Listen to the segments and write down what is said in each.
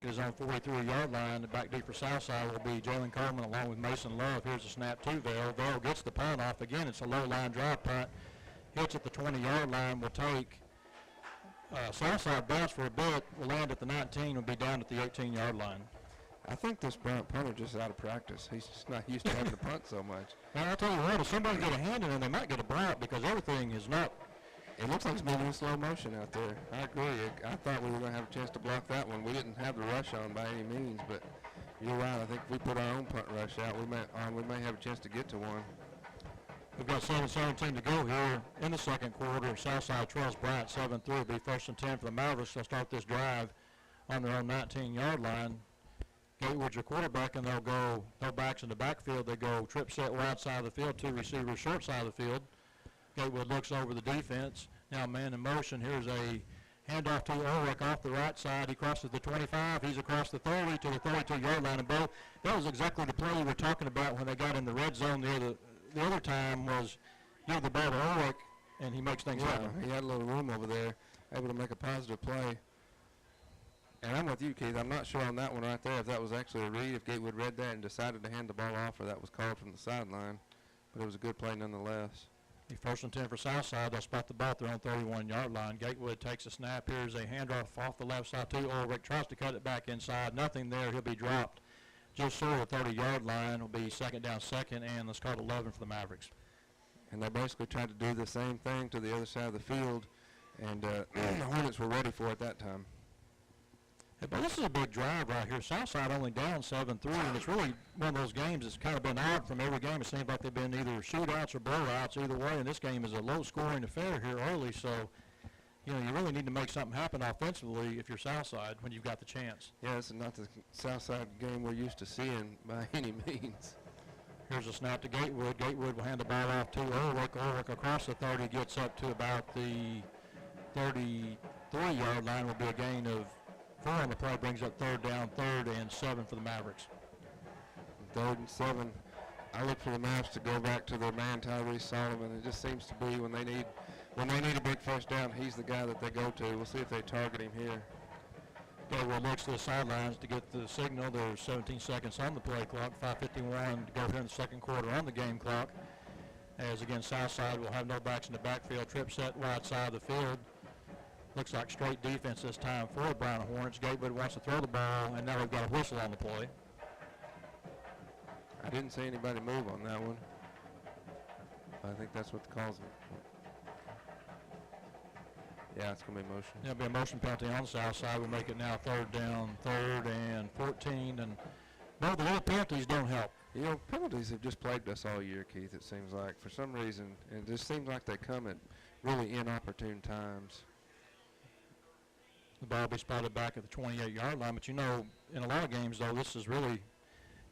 Is on 43-yard line. The back deep for Southside will be Jalen Coleman along with Mason Love. Here's a snap to Vale. Vale gets the punt off. Again, it's a low line drive punt. Hits at the 20-yard line. Will take Southside bounce for a bit. Will land at the 19. Will be down at the 18-yard line. I think this Bryant punter just out of practice. He's just not used to having to punt so much. Well, I'll tell you what, if somebody get a hand in it, they might get a Bryant because everything is not. It looks like it's moving in slow motion out there. I agree. I thought we were going to have a chance to block that one. We didn't have the rush on by any means, but you're right. I think if we put our own punt rush out, we may have a chance to get to one. We've got 7:17 to go here in the second quarter. Southside trails Bryant 7-3. It'll be 1st and 10 for the Mavericks. They'll start this drive on their own 19-yard line. Gatewood's your quarterback, and they'll go no backs in the backfield. They go trip set wide side of the field, 2 receivers short side of the field. Gatewood looks over the defense. Now man in motion. Here's a handoff to Ulrich off the right side. He crosses the 25. He's across the 30 to the 32-yard line. And Bo, that was exactly the play we were talking about when they got in the red zone the other time was give the ball to Ulrich, and he makes things happen. He had a little room over there, able to make a positive play. And I'm with you, Keith. I'm not sure on that one right there if that was actually a read, if Gatewood read that and decided to hand the ball off, or that was called from the sideline. But it was a good play nonetheless. The 1st and 10 for Southside. They'll spot the ball at their own 31-yard line. Gatewood takes a snap. Here's a handoff off the left side to Ulrich. Tries to cut it back inside. Nothing there. He'll be dropped just short of the 30-yard line. Will be second down, second, and let's call it 11 for the Mavericks. And they basically tried to do the same thing to the other side of the field, and the Hornets were ready for it that time. Yeah, but this is a big drive right here. Southside only down 7-3, and it's really one of those games that's kind of been odd from every game. It seems like they've been either shootouts or blowouts either way, and this game is a low-scoring affair here early, so you really need to make something happen offensively if you're Southside when you've got the chance. Yeah, this is not the Southside game we're used to seeing by any means. Here's a snap to Gatewood. Gatewood will hand the ball off to Ulrich. Ulrich across the 30 gets up to about the 33-yard line. Will be a gain of 4 on the play, brings up 3rd down, 3rd and 7 for the Mavericks. 3rd and 7. I look for the Mavs to go back to their man Tyrese Solomon. It just seems to be when they need a big first down, he's the guy that they go to. We'll see if they target him here. Gatewood looks to the sidelines to get the signal. There's 17 seconds on the play clock, 5:51 to go here in the second quarter on the game clock. As again, Southside will have no backs in the backfield. Trip set wide side of the field. Looks like straight defense this time for the Brown Hornets. Gatewood wants to throw the ball, and now we've got a whistle on the play. I didn't see anybody move on that one. I think that's what the call's. Yeah, it's going to be motion. There'll be a motion penalty on the south side. We'll make it now 3rd down, 3rd and 14. And both the little penalties don't help. Penalties have just plagued us all year, Keith, it seems like. For some reason, it just seems like they come at really inopportune times. The ball will be spotted back at the 28-yard line. But, in a lot of games, though, this is really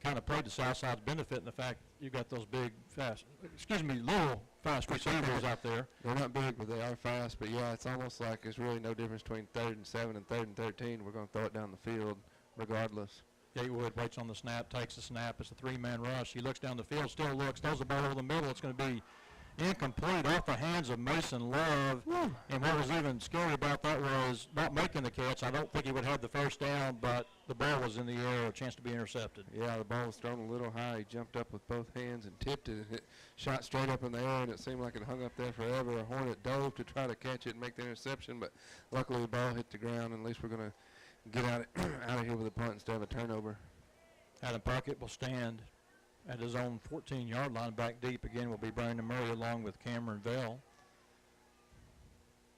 kind of played the Southside's benefit in the fact you got those little fast receivers out there. They're not big, but they are fast. But, yeah, it's almost like there's really no difference between 3rd and 7 and 3rd and 13. We're going to throw it down the field regardless. Gatewood waits on the snap, takes the snap. It's a 3-man rush. He looks down the field, still looks, throws the ball over the middle. It's going to be incomplete off the hands of Mason Love. And what was even scary about that was not making the catch. I don't think he would have the first down, but the ball was in the air, a chance to be intercepted. Yeah, the ball was thrown a little high. He jumped up with both hands and tipped it. It shot straight up in the air, and it seemed like it hung up there forever. A Hornet dove to try to catch it and make the interception, but luckily the ball hit the ground, and at least we're going to get out of here with a punt instead of a turnover. Adam Puckett will stand at his own 14-yard line. Back deep again will be Brandon Murray along with Cameron Vell.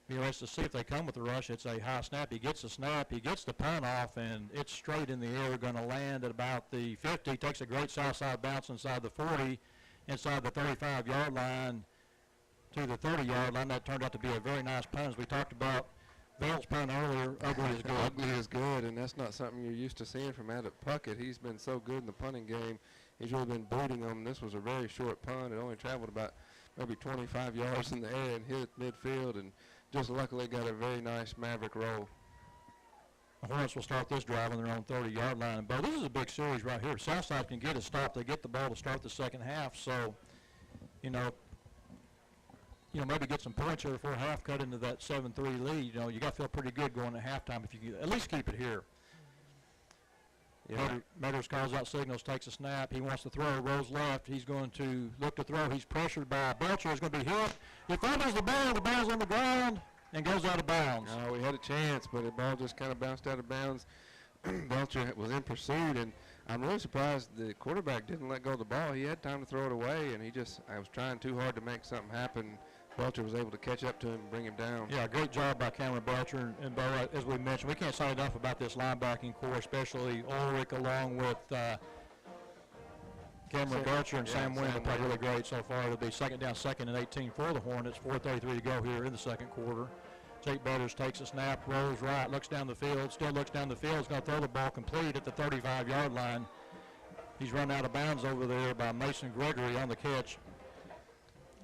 He wants to see if they come with the rush. It's a high snap. He gets the snap. He gets the punt off, and it's straight in the air. Going to land at about the 50. Takes a great south side bounce inside the 40, inside the 35-yard line to the 30-yard line. That turned out to be a very nice punt. As we talked about Vell's punt earlier, ugly is good. Ugly is good, and that's not something you're used to seeing from Adam Puckett. He's been so good in the punting game. He's really been booting them. This was a very short punt. It only traveled about maybe 25 yards in the air and hit midfield, and just luckily got a very nice Maverick roll. The Hornets will start this drive on their own 30-yard line. But this is a big series right here. Southside can get a stop. They get the ball to start the second half. So, maybe get some points here before half, cut into that 7-3 lead. You got to feel pretty good going to halftime if you can at least keep it here. Yeah. Meadows calls out signals, takes a snap. He wants to throw, rolls left. He's going to look to throw. He's pressured by Belcher. He's going to be hit. He fumbles the ball. The ball's on the ground and goes out of bounds. We had a chance, but the ball just kind of bounced out of bounds. Belcher was in pursuit, and I'm really surprised the quarterback didn't let go of the ball. He had time to throw it away, and I was trying too hard to make something happen. Belcher was able to catch up to him and bring him down. Yeah, great job by Cameron Belcher. And Bo, as we mentioned, we can't say enough about this linebacking core, especially Ulrich along with Cameron Belcher and Sam Wynn have played really great so far. It'll be second down, 2nd and 18 for the Hornets. 4:33 to go here in the second quarter. Jake Betters takes a snap, rolls right, looks down the field, still looks down the field. He's going to throw the ball complete at the 35-yard line. He's run out of bounds over there by Mason Gregory. On the catch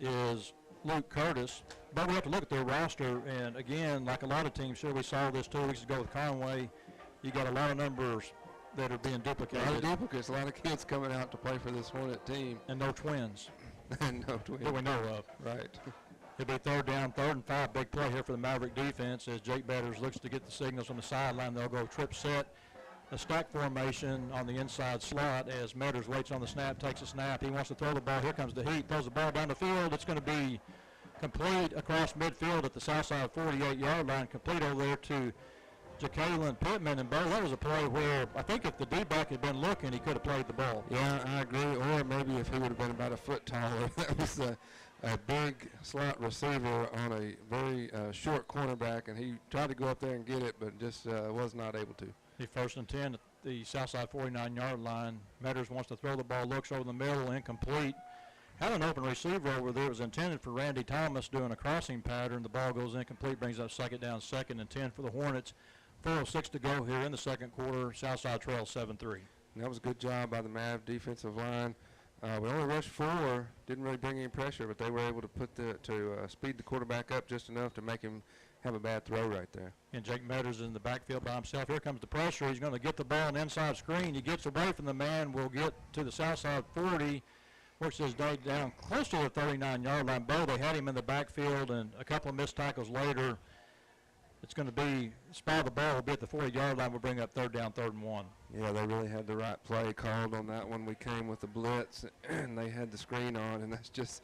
is Luke Curtis. But we have to look at their roster, and again, like a lot of teams here, we saw this 2 weeks ago with Conway. You got a lot of numbers that are being duplicated. A lot of duplicates, a lot of kids coming out to play for this Hornet team. And no twins. And no twins. That we know of. Right. It'll be 3rd down, 3rd and 5. Big play here for the Maverick defense as Jake Betters looks to get the signals on the sideline. They'll go trip set, a stack formation on the inside slot as Metters waits on the snap, takes a snap. He wants to throw the ball. Here comes the heat. Throws the ball down the field. It's going to be complete across midfield at the south side 48-yard line. Complete over there to Jacqueline Pittman. And, Bo, that was a play where I think if the D-back had been looking, he could have played the ball. Yeah, I agree. Or maybe if he would have been about a foot taller. That was a big slot receiver on a very short cornerback, and he tried to go up there and get it, but just was not able to. The 1st and 10 at the south side 49-yard line. Metters wants to throw the ball, looks over the middle, incomplete. Had an open receiver over there. It was intended for Randy Thomas doing a crossing pattern. The ball goes incomplete, brings up 2nd down, 2nd and 10 for the Hornets. 4:06 to go here in the second quarter. Southside trails 7-3. That was a good job by the Mav defensive line. We only rushed 4, didn't really bring any pressure, but they were able to speed the quarterback up just enough to make him have a bad throw right there. And Jake Metters in the backfield by himself. Here comes the pressure. He's going to get the ball on the inside screen. He gets away from the man. Will get to the south side 40. Works his day down close to the 39-yard line. Bo, they had him in the backfield, and a couple of missed tackles later, it's going to be spot the ball will be at the 40-yard line. We'll bring up 3rd down, 3rd and 1. Yeah, they really had the right play called on that one. We came with the blitz, and they had the screen on, and that's just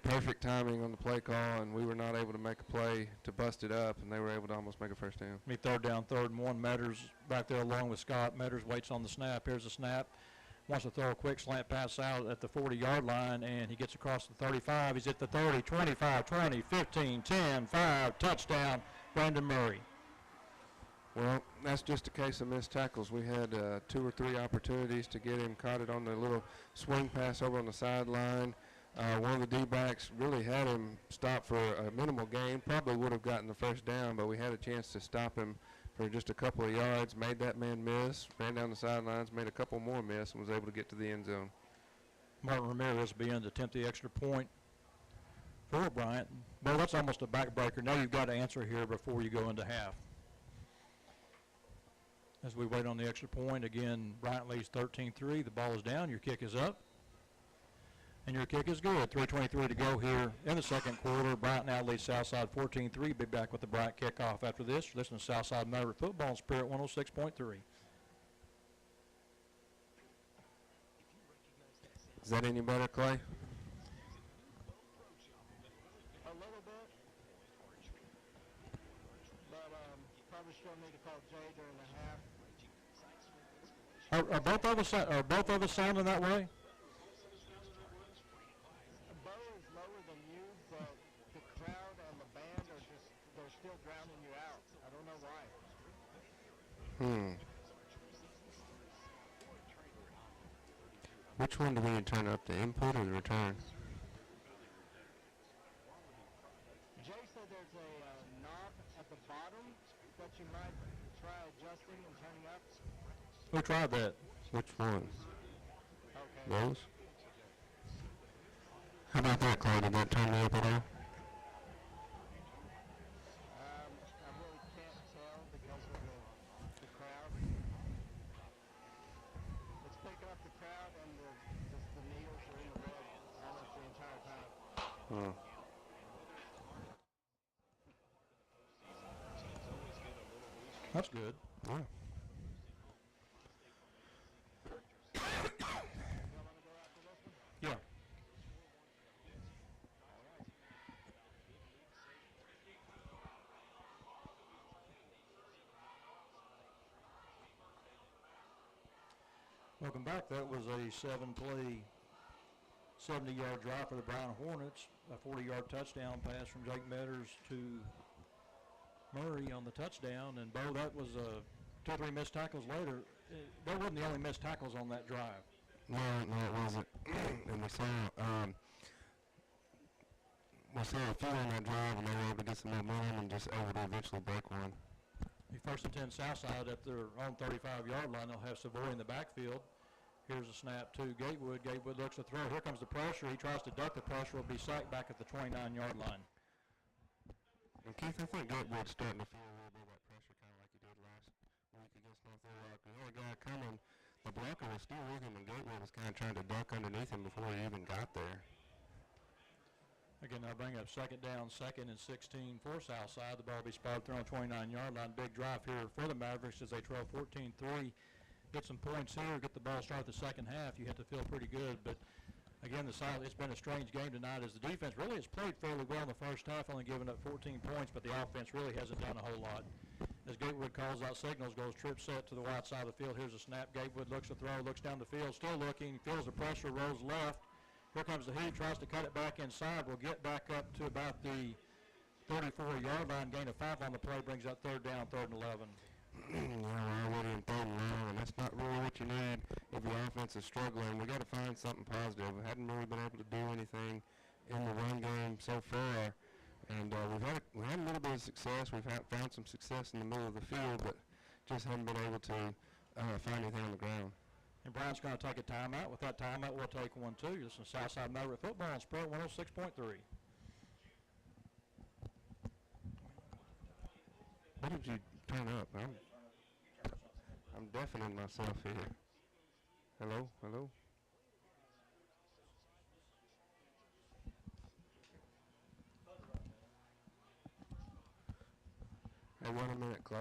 perfect timing on the play call, and we were not able to make a play to bust it up, and they were able to almost make a first down. 3rd down, 3rd and 1. Metters back there along with Scott. Metters waits on the snap. Here's the snap. Wants to throw a quick slant pass out at the 40-yard line, and he gets across the 35. He's at the 30, 25, 20, 15, 10, 5, touchdown, Brandon Murray. Well, that's just a case of missed tackles. We had 2 or 3 opportunities to get him, caught it on the little swing pass over on the sideline. One of the D-backs really had him stopped for a minimal gain, probably would have gotten the first down, but we had a chance to stop him for just a couple of yards, made that man miss, ran down the sidelines, made a couple more miss, and was able to get to the end zone. Martin Ramirez begins to attempt the extra point for Bryant. Well, that's almost a backbreaker. Now you've got to answer here before you go into half. As we wait on the extra point, again, Bryant leads 13-3. The ball is down. Your kick is up. And your kick is good. 3:23 to go here in the second quarter. Bryant now leads Southside 14-3. Be back with the Bryant kickoff after this. Listen to Southside Maverick Football and Spirit 106.3. Is that any better, Clay? A little bit. But probably still need to call Jay during the half. Are both of us sounding that way? Bo is lower than you, but the crowd and the band are they're still drowning you out. I don't know why. Which one do we need to turn up, the input or the return? Jay said there's a knob at the bottom that you might try adjusting and turning up. Who tried that? Which one? Okay. Those? How about that, Clay? Did that turn me up at all? I really can't tell because of the crowd. It's picking up the crowd and the needles are in the red almost the entire time. That's good. Yeah. Welcome back. That was a 7-play, 70-yard drive for the Bryant Hornets. A 40-yard touchdown pass from Jake Metters to Murray on the touchdown. And, Bo, that was 2 or 3 missed tackles later. That wasn't the only missed tackles on that drive. No, it wasn't. And we saw a few on that drive, and they were able to get some momentum and just able to eventually break one. The 1st and 10 Southside at their own 35-yard line. They'll have Savoy in the backfield. Here's a snap to Gatewood. Gatewood looks to throw. Here comes the pressure. He tries to duck the pressure. Will be sacked back at the 29-yard line. And Keith, I think Gatewood's starting to feel a little bit of that pressure, kind of like he did last week against North Little. The only guy coming, the blocker was still with him, and Gatewood was kind of trying to duck underneath him before he even got there. Again, they'll bring up 2nd down, 2nd and 16 for Southside. The ball will be spotted through on the 29-yard line. Big drive here for the Mavericks as they trail 14-3. Get some points here, get the ball started the second half. You have to feel pretty good. But, again, it's been a strange game tonight as the defense really has played fairly well in the first half, only giving up 14 points, but the offense really hasn't done a whole lot. As Gatewood calls out signals, goes trip set to the wide side of the field. Here's a snap. Gatewood looks to throw, looks down the field, still looking, feels the pressure, rolls left. Here comes the heat, tries to cut it back inside. Will get back up to about the 34-yard line. Gain of 5 on the play brings up 3rd down, 3rd and 11. Yeah, we're already in 3rd and long, and that's not really what you need if your offense is struggling. We got to find something positive. We hadn't really been able to do anything in the run game so far, and we had a little bit of success. We've found some success in the middle of the field, but just haven't been able to find anything on the ground. And Bryant's going to take a timeout. With that timeout, we'll take one, too. This is Southside Maverick football on Spread 106.3. What did you turn up? I'm deafening myself here. Hello? Hey, 1 minute, Clay.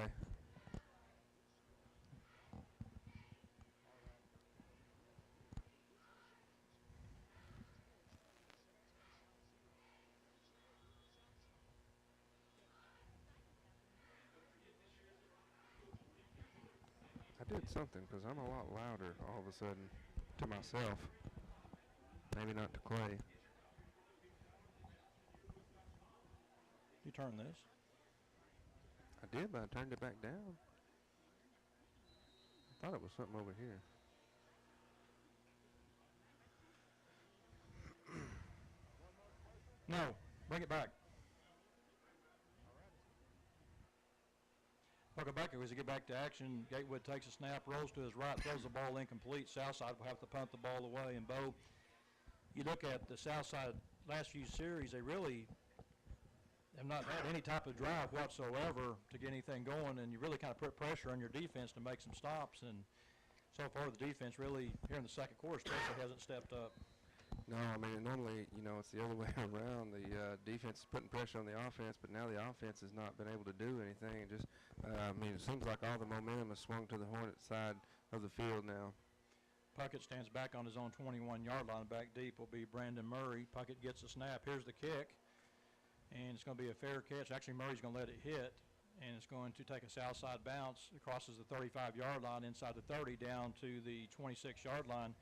I did something because I'm a lot louder all of a sudden to myself. Maybe not to Clay. You turn this. I did, but I turned it back down. I thought it was something over here. No, bring it back. Welcome back. As we get back to action, Gatewood takes a snap, rolls to his right, throws the ball incomplete. Southside will have to punt the ball away. And, Bo, you look at the Southside last few series, they really have not had any type of drive whatsoever to get anything going, and you really kind of put pressure on your defense to make some stops. And so far the defense really, here in the second quarter especially, hasn't stepped up. No, I mean, normally, it's the other way around. The defense is putting pressure on the offense, but now the offense has not been able to do anything. And just, it seems like all the momentum has swung to the Hornets side of the field now. Puckett stands back on his own 21-yard line. Back deep will be Brandon Murray. Puckett gets the snap. Here's the kick, and it's going to be a fair catch. Actually, Murray's going to let it hit, and it's going to take a south side bounce. It crosses the 35-yard line inside the 30 down to the 26-yard line.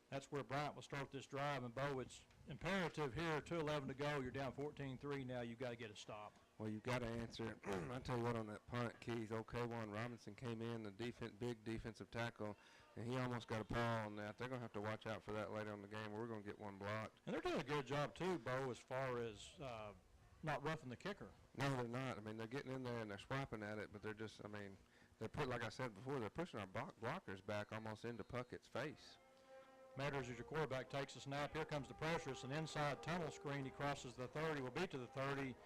That's where Bryant will start this drive. And, Bo, it's imperative here, 2:11 to go. You're down 14-3 now. You've got to get a stop. Well, you've got to answer. I tell you what, on that punt, Keith, Juan Robinson came in, the big defensive tackle, and he almost got a paw on that. They're going to have to watch out for that later in the game. We're going to get one blocked. And they're doing a good job, too, Bo, as far as not roughing the kicker. No, they're not. I mean, they're getting in there and they're swiping at it, but they're just, like I said before, they're pushing our blockers back almost into Puckett's face. Matters as your quarterback takes a snap. Here comes the pressure. It's an inside tunnel screen. He crosses the 30. Will be to the 30.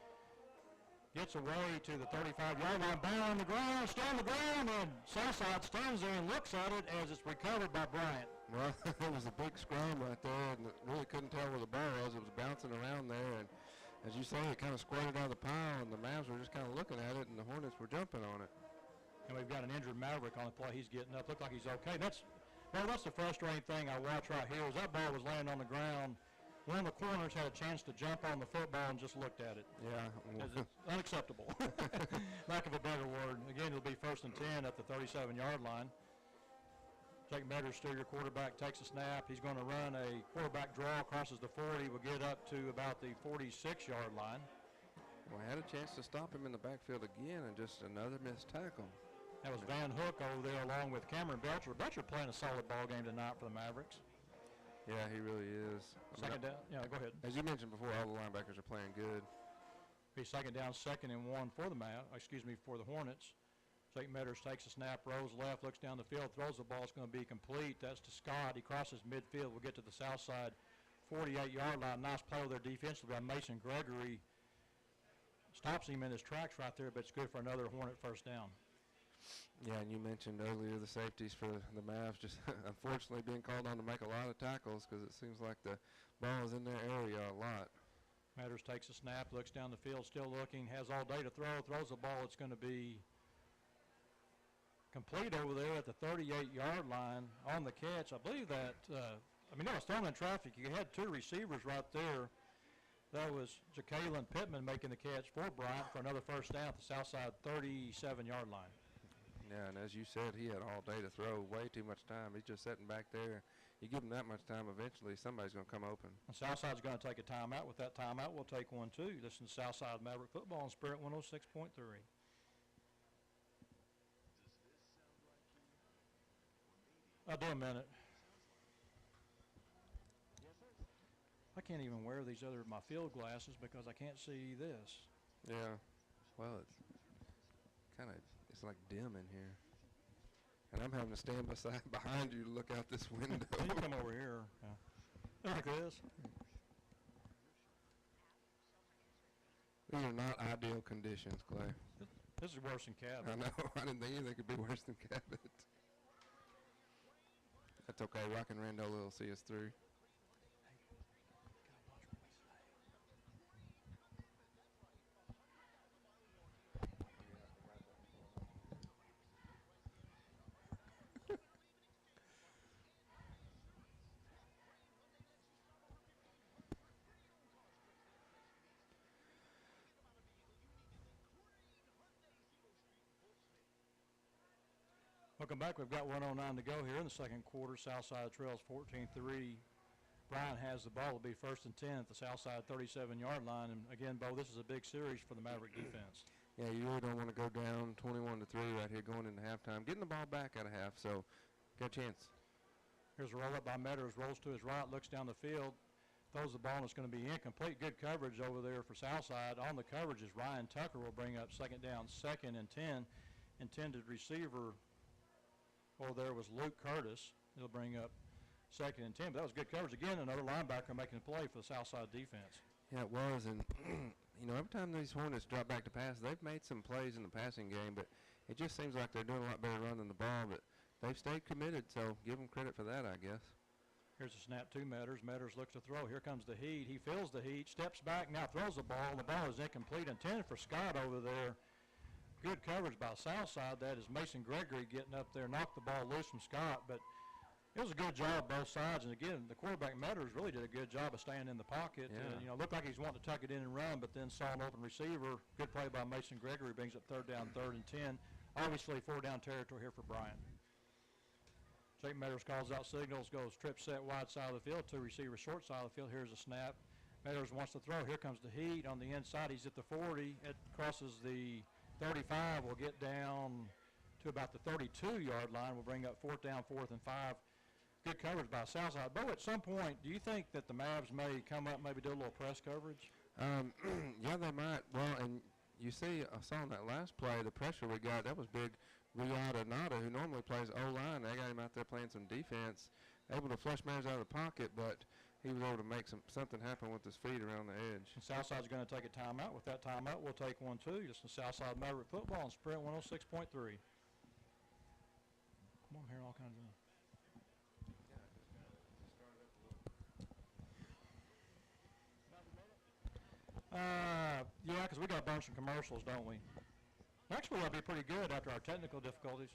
Gets away to the 35-yard line. Ball on the ground. Still on the ground. And Southside stands there and looks at it as it's recovered by Bryant. Well, it was a big scrum right there, and really couldn't tell where the ball was. It was bouncing around there. And as you say, it kind of squirted out of the pile, and the Mavs were just kind of looking at it, and the Hornets were jumping on it. And we've got an injured Maverick on the play. He's getting up. Looked like he's okay. That's the frustrating thing I watch right here is that ball was laying on the ground. One of the corners had a chance to jump on the football and just looked at it. Yeah. It's unacceptable. Lack of a better word. Again, it'll be 1st and 10 at the 37-yard line. Jake Metters, still your quarterback, takes a snap. He's going to run a quarterback draw, crosses the 40, will get up to about the 46-yard line. Well, I had a chance to stop him in the backfield again, and just another missed tackle. That was Van Hook over there along with Cameron Belcher. Belcher playing a solid ball game tonight for the Mavericks. Yeah, he really is. Second down. Yeah, go ahead. As you mentioned before, all the linebackers are playing good. Be second down, 2nd and 1 for the Hornets. Jake Metters takes a snap, rolls left, looks down the field, throws the ball. It's going to be complete. That's to Scott. He crosses midfield. We'll get to the south side 48-yard line. Nice play over there defensively by Mason Gregory. Stops him in his tracks right there, but it's good for another Hornet first down. Yeah, and you mentioned earlier the safeties for the Mavs just unfortunately being called on to make a lot of tackles because it seems like the ball is in their area a lot. Metters takes a snap, looks down the field, still looking, has all day to throw, throws the ball. It's going to be complete over there at the 38-yard line on the catch. I believe that, that was thrown in traffic. You had two receivers right there. That was Ja'Kalen Pittman making the catch for Bryant for another first down at the south side 37-yard line. Yeah, and as you said, he had all day to throw, way too much time. He's just sitting back there. You give him that much time, eventually somebody's going to come open. And Southside's going to take a timeout. With that timeout, we'll take one too. Listen to Southside Maverick Football on Spirit 106.3. I'll do a minute. I can't even wear my field glasses because I can't see this. Yeah, well, it's like dim in here. And I'm having to stand behind you to look out this window. You can come over here. Yeah. Like this. These are not ideal conditions, Clay. This is worse than Cabot. I know. I didn't think anything could be worse than Cabot. That's okay. Rock and Randall will see us through. Welcome back. We've got 1:09 to go here in the second quarter. Southside trails 14-3. Bryant has the ball. It'll be 1st and 10 at the Southside 37-yard line. And again, Bo, this is a big series for the Maverick defense. Yeah, you really don't want to go down 21-3 right here going into halftime. Getting the ball back at a half, so got a chance. Here's a roll-up by Metters. Rolls to his right, looks down the field, throws the ball, and it's going to be incomplete. Good coverage over there for Southside. On the coverage is Ryan Tucker will bring up second down, 2nd and 10. Intended receiver over there was Luke Curtis. He'll bring up 2nd and 10. But that was good coverage. Again, another linebacker making a play for the Southside defense. Yeah, it was. And, every time these Hornets drop back to pass, they've made some plays in the passing game, but it just seems like they're doing a lot better running the ball. But they've stayed committed, so give them credit for that, I guess. Here's a snap to Metters. Metters looks to throw. Here comes the heat. He feels the heat, steps back, now throws the ball. The ball is incomplete. Intended for Scott over there. Good coverage by Southside. That is Mason Gregory getting up there, knocked the ball loose from Scott. But it was a good job both sides. And again, the quarterback Metters really did a good job of staying in the pocket. Yeah. Looked like he's wanting to tuck it in and run, but then saw an open receiver. Good play by Mason Gregory. Brings up 3rd down, 3rd and 10. Obviously 4-down territory here for Bryant. Jake Metters calls out signals, goes trip set wide side of the field, 2 receivers short side of the field. Here's a snap. Metters wants to throw. Here comes the heat on the inside. He's at the 40. It crosses the 35. Will get down to about the 32-yard line. We'll bring up 4th down, 4th and 5. Good coverage by Southside. Bo, at some point, do you think that the Mavs may come up, maybe do a little press coverage? Yeah, they might. Well, and you see, I saw in that last play, the pressure we got, that was big. Riyad Anada, who normally plays O-line, they got him out there playing some defense, able to flush Mavs out of the pocket, but he was able to make something happen with his feet around the edge. And Southside's going to take a timeout. With that timeout, we'll take one too. Just the Southside Maverick Football on Sprint 106.3. Come on, here, all kinds of. Yeah, because we got to burn some commercials, don't we? Next week will be pretty good after our technical difficulties.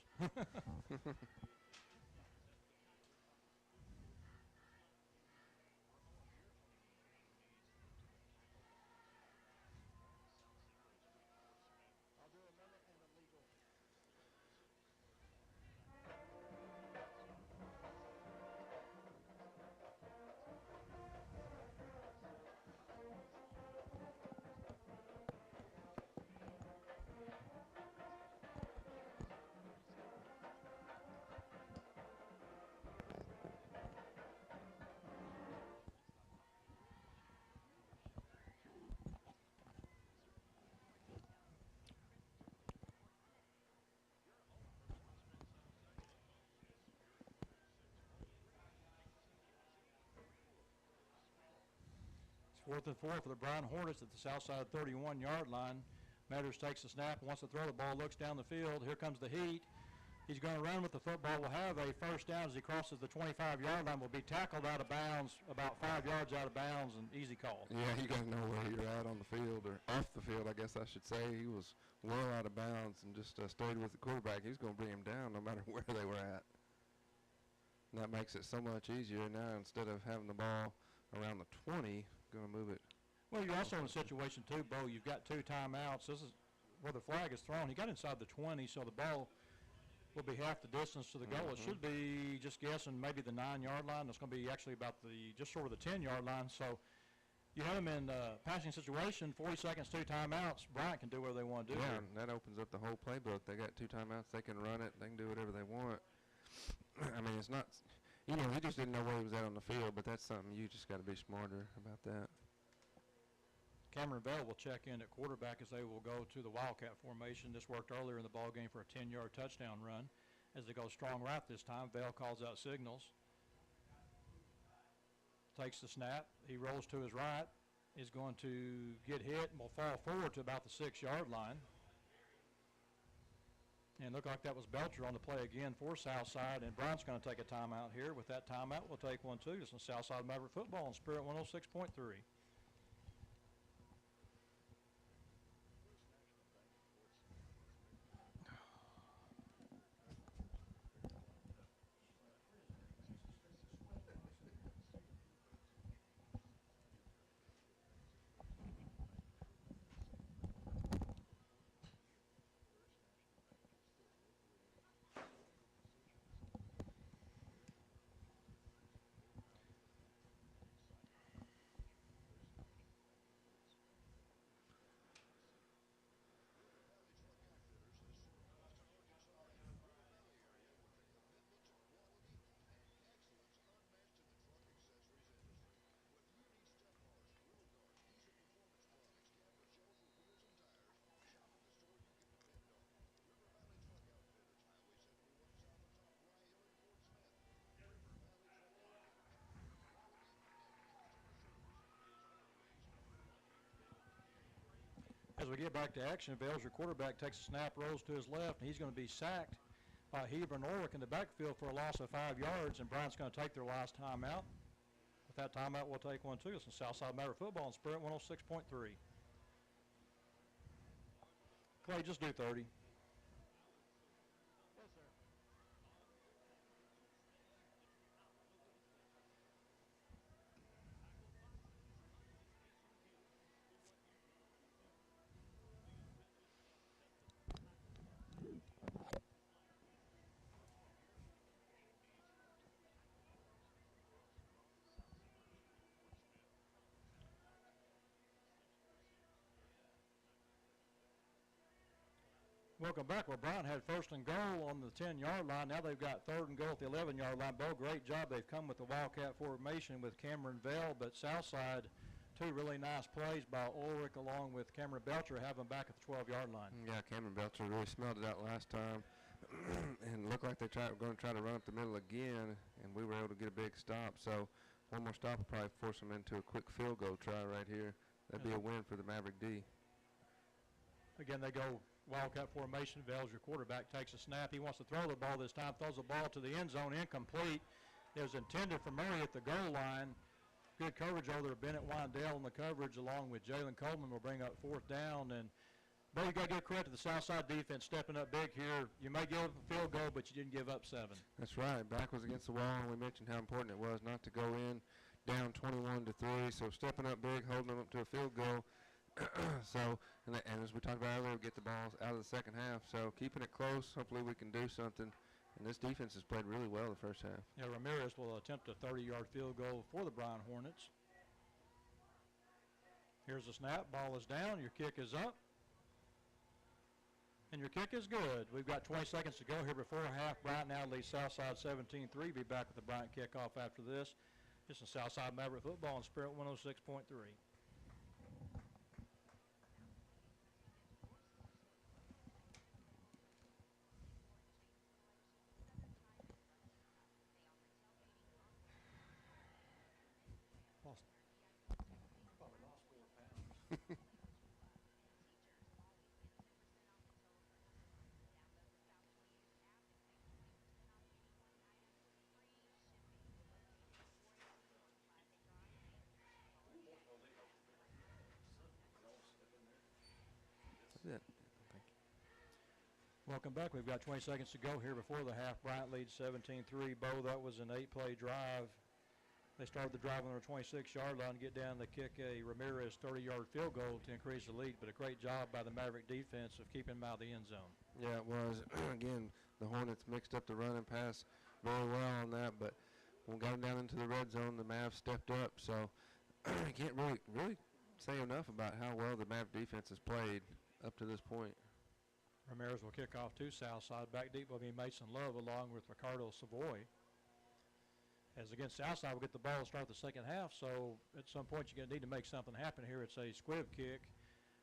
4th and 4 for the Bryant Hornets at the south side 31-yard line. Matters takes the snap, wants to throw the ball, looks down the field. Here comes the heat. He's going to run with the football. Will have a first down as he crosses the 25-yard line. Will be tackled out of bounds, about 5 yards out of bounds, and easy call. Yeah, you got to know where you're at on the field, or off the field, I guess I should say. He was well out of bounds and just stayed with the quarterback. He's going to bring him down no matter where they were at. And that makes it so much easier now. Instead of having the ball around the 20, going to move it. Well, you're also in a situation, too, Bo. You've got 2 timeouts. This is where the flag is thrown. He got inside the 20, so the ball will be half the distance to the goal. It should be, just guessing, maybe the 9-yard line. It's going to be actually about just short of the 10-yard line. So you have them in a passing situation, 40 seconds, 2 timeouts. Bryant can do whatever they want to do. Yeah, here. and that opens up the whole playbook. They got 2 timeouts. They can run it. They can do whatever they want. I mean, it's not, he just didn't know where he was at on the field, but that's something you just got to be smarter about that. Cameron Bell will check in at quarterback as they will go to the Wildcat formation. This worked earlier in the ball game for a 10-yard touchdown run. As they go strong right this time, Bell calls out signals. Takes the snap. He rolls to his right. Is going to get hit and will fall forward to about the 6-yard line. And looked like that was Belcher on the play again for Southside. And Bryant's going to take a timeout here. With that timeout, we'll take one too. This is Southside Maverick football on Spirit 106.3. As we get back to action, Vales, your quarterback, takes a snap, rolls to his left, and he's going to be sacked by Heber and Orwick in the backfield for a loss of 5 yards, and Bryant's going to take their last timeout. With that timeout, we'll take one too. It's in Southside Maverick football on Spirit 106.3. Clay, just do 30. Yes, sir. Welcome back. Well, Bryant had 1st and goal on the 10-yard line. Now they've got 3rd and goal at the 11-yard line. Bo, great job. They've come with the Wildcat formation with Cameron Vell, but Southside, 2 really nice plays by Ulrich along with Cameron Belcher, have them back at the 12-yard line. Yeah, Cameron Belcher really smelled it out last time and looked like they were going to try to run up the middle again, and we were able to get a big stop. So one more stop will probably force them into a quick field goal try right here. That'd be a win for the Maverick D. Again, they go Wildcat formation. Vels, your quarterback, takes a snap. He wants to throw the ball this time, throws the ball to the end zone, incomplete. It was intended for Murray at the goal line. Good coverage over there. Bennett Windell in the coverage along with Jalen Coleman will bring up 4th down. And, Bo, you got to give credit to the Southside defense stepping up big here. You may give up a field goal, but you didn't give up 7. That's right. Back was against the wall, and we mentioned how important it was not to go in down 21-3. So stepping up big, holding them up to a field goal. So, and as we talked about earlier, get the balls out of the second half. So keeping it close, hopefully we can do something. And this defense has played really well the first half. Yeah, Ramirez will attempt a 30-yard field goal for the Bryant Hornets. Here's the snap. Ball is down. Your kick is up. And your kick is good. We've got 20 seconds to go here before half. Bryant now leads Southside 17-3. Be back with the Bryant kickoff after this. This is Southside Maverick football on Spirit 106.3. Lost. Probably Welcome back. We've got 20 seconds to go here before the half. Bryant leads 17-3. Bo, that was an 8-play drive. They started the drive on their 26-yard line, get down to kick a Ramirez 30-yard field goal to increase the lead, but a great job by the Maverick defense of keeping them out of the end zone. Yeah, it was. Again, the Hornets mixed up the run and pass very well on that, but when we got them down into the red zone, the Mavs stepped up. So I can't really say enough about how well the Mav defense has played up to this point. Ramirez will kick off to Southside. Back deep will be Mason Love along with Ricardo Savoy. As against Southside, we'll get the ball to start the second half, so at some point you're going to need to make something happen here. It's a squib kick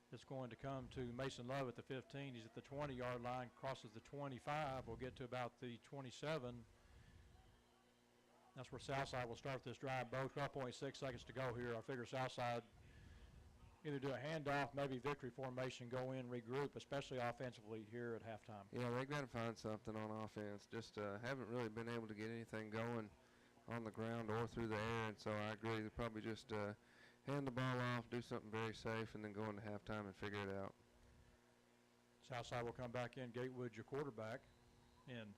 that's going to come to Mason Love at the 15. He's at the 20-yard line, crosses the 25. We'll get to about the 27. That's where Southside will start this drive. Both 12.6 seconds to go here. I figure Southside either do a handoff, maybe victory formation, go in, regroup, especially offensively here at halftime. Yeah, they got to find something on offense. Just haven't really been able to get anything going on the ground or through the air, and so I agree. They probably just hand the ball off, do something very safe, and then go into halftime and figure it out. Southside will come back in. Gatewood, your quarterback. And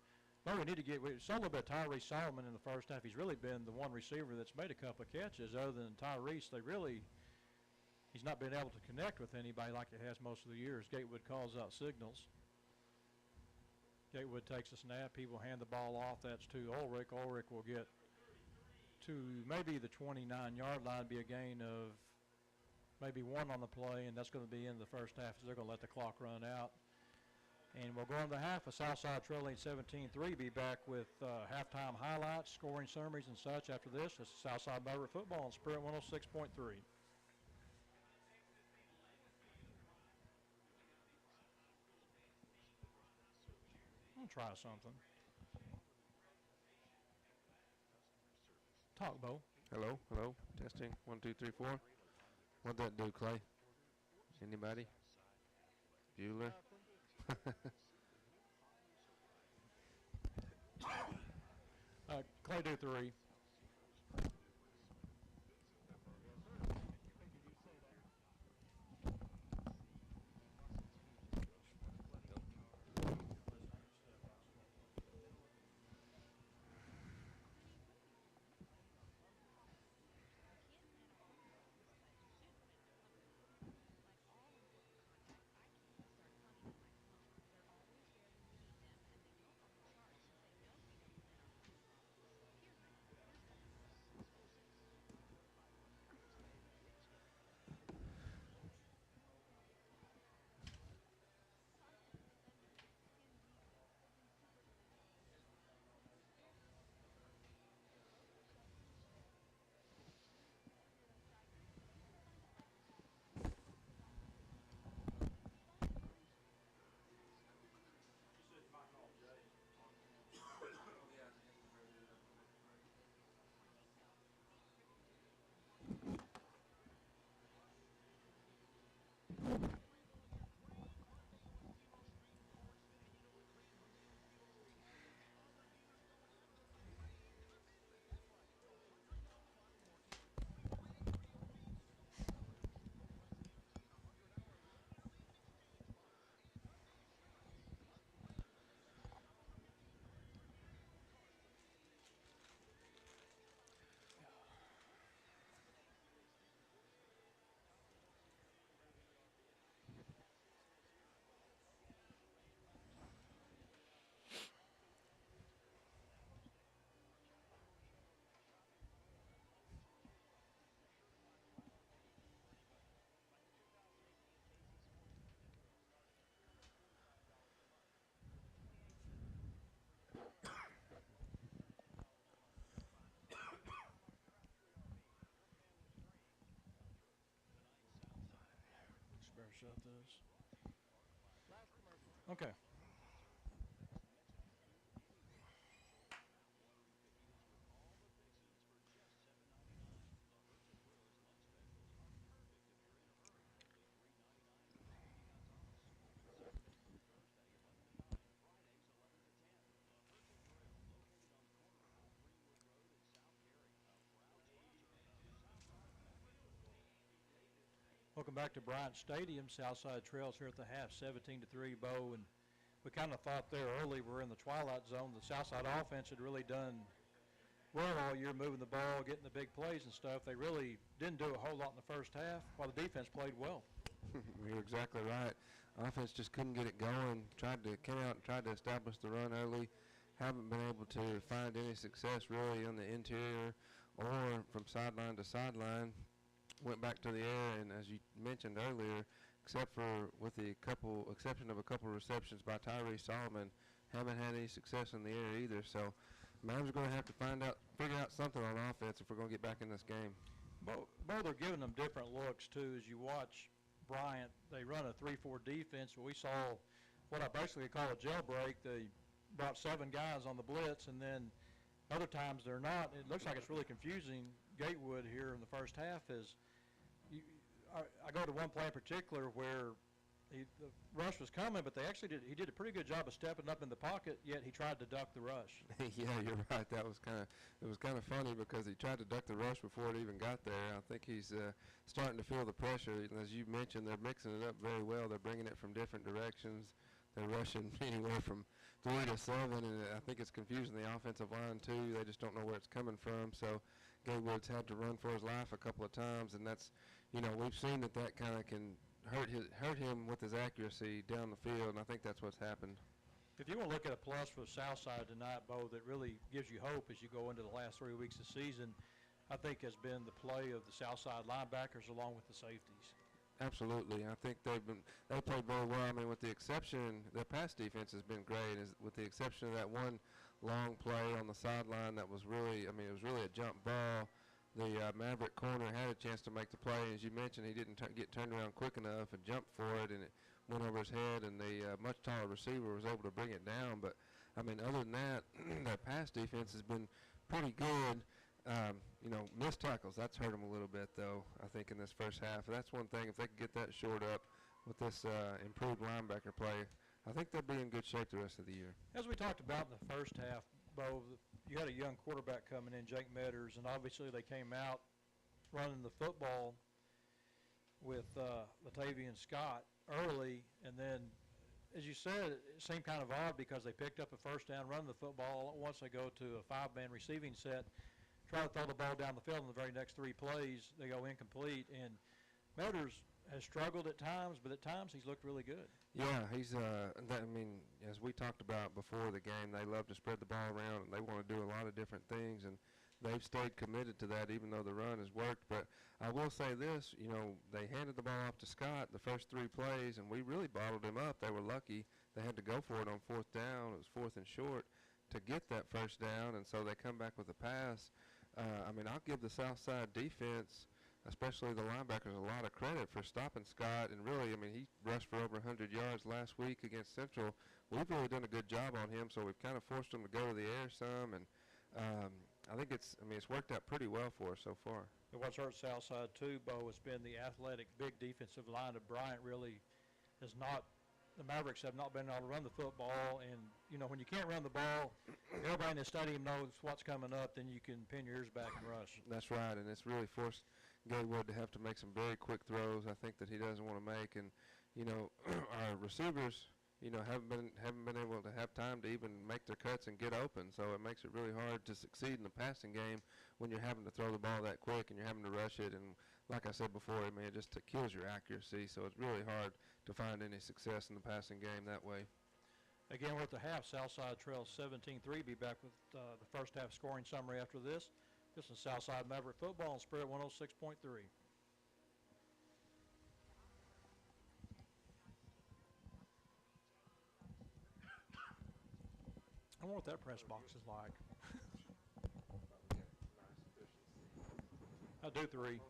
we need to get – we saw a little bit of Tyrese Solomon in the first half. He's really been the one receiver that's made a couple of catches. Other than Tyrese, he's not been able to connect with anybody like he has most of the years. Gatewood calls out signals. Gatewood takes a snap. He will hand the ball off. That's to Ulrich. Ulrich will get to maybe the 29-yard line, be a gain of maybe 1 on the play, and that's going to be in the first half, so they're going to let the clock run out. And we'll go into the half. A Southside trailing 17-3. Be back with halftime highlights, scoring summaries, and such after this. This is Southside Maverick football on Spirit 106.3. I'll try something. Talk, Bo. Hello, hello, testing, 1, 2, 3, 4. What'd that do, Clay? Anybody? Bueller? Clay do 3. Better shut this. Okay. Welcome back to Bryant Stadium. Southside Trails here at the half, 17-3. Bo, and we kind of thought there early we're in the twilight zone. The Southside offense had really done well all year, moving the ball, getting the big plays and stuff. They really didn't do a whole lot in the first half, while the defense played well. You're exactly right. Offense just couldn't get it going. Came out and tried to establish the run early. Haven't been able to find any success really on the interior or from sideline to sideline. Went back to the air, and as you mentioned earlier, except for with the exception of a couple receptions by Tyree Solomon, haven't had any success in the air either. So Mavs are going to have to figure out something on offense if we're going to get back in this game. Both are giving them different looks too. As you watch Bryant, they run a 3-4 defense, but we saw what I basically call a jailbreak. They brought 7 guys on the blitz, and then other times they're not. It looks like it's really confusing. Gatewood here in the first half I go to one play in particular where the rush was coming, but he did a pretty good job of stepping up in the pocket, yet he tried to duck the rush. Yeah, you're right. It was kind of funny because he tried to duck the rush before it even got there. I think he's starting to feel the pressure. And as you mentioned, they're mixing it up very well. They're bringing it from different directions. They're rushing anywhere from 3 to 7, and I think it's confusing the offensive line too. They just don't know where it's coming from. So Gatewood's had to run for his life a couple of times, and that's, we've seen that kind of can hurt him with his accuracy down the field, and I think that's what's happened. If you want to look at a plus for Southside tonight, Bo, that really gives you hope as you go into the last 3 weeks of the season, I think has been the play of the Southside linebackers along with the safeties. Absolutely. I think they played very well. I mean, with the exception, their pass defense has been great, with the exception of that one long play on the sideline that was really, it was really a jump ball. The Maverick corner had a chance to make the play. As you mentioned, he didn't get turned around quick enough and jumped for it, and it went over his head, and the much taller receiver was able to bring it down. But, other than that, that pass defense has been pretty good. Missed tackles, that's hurt them a little bit, though, I think, in this first half. That's one thing. If they could get that shored up with this improved linebacker play, I think they'll be in good shape the rest of the year. As we talked about in the first half, Bo, you had a young quarterback coming in, Jake Metters, and obviously they came out running the football with Latavian Scott early, and then, as you said, it seemed kind of odd because they picked up a first down running the football. Once they go to a 5-man receiving set, try to throw the ball down the field in the very next 3 plays, they go incomplete. And Metters has struggled at times, but at times he's looked really good. Yeah, he's, as we talked about before the game, they love to spread the ball around, and they want to do a lot of different things, and they've stayed committed to that even though the run has worked. But I will say this, they handed the ball off to Scott the first 3 plays, and we really bottled him up. They were lucky. They had to go for it on 4th down. It was 4th and short to get that first down, and so they come back with a pass. I'll give the Southside defense, especially the linebackers, a lot of credit for stopping Scott. And really, he rushed for over 100 yards last week against Central. We've really done a good job on him, so we've kind of forced him to go to the air some. And I think it's worked out pretty well for us so far. And what's hurt Southside too, Bo, has been the athletic, big defensive line of Bryant. Really has not. The Mavericks have not been able to run the football, and when you can't run the ball, everybody in the stadium knows what's coming up. Then you can pin your ears back and rush. That's right, and it's really forced Gatewood to have to make some very quick throws. I think that he doesn't want to make, and our receivers, haven't been able to have time to even make their cuts and get open. So it makes it really hard to succeed in the passing game when you're having to throw the ball that quick and you're having to rush it. And like I said before, it just kills your accuracy. So it's really hard to find any success in the passing game that way. Again, we're at the half. Southside trails 17-3. Be back with the first half scoring summary after this. This is Southside Maverick football on Spirit 106.3. I wonder what that press box is like. I do 3.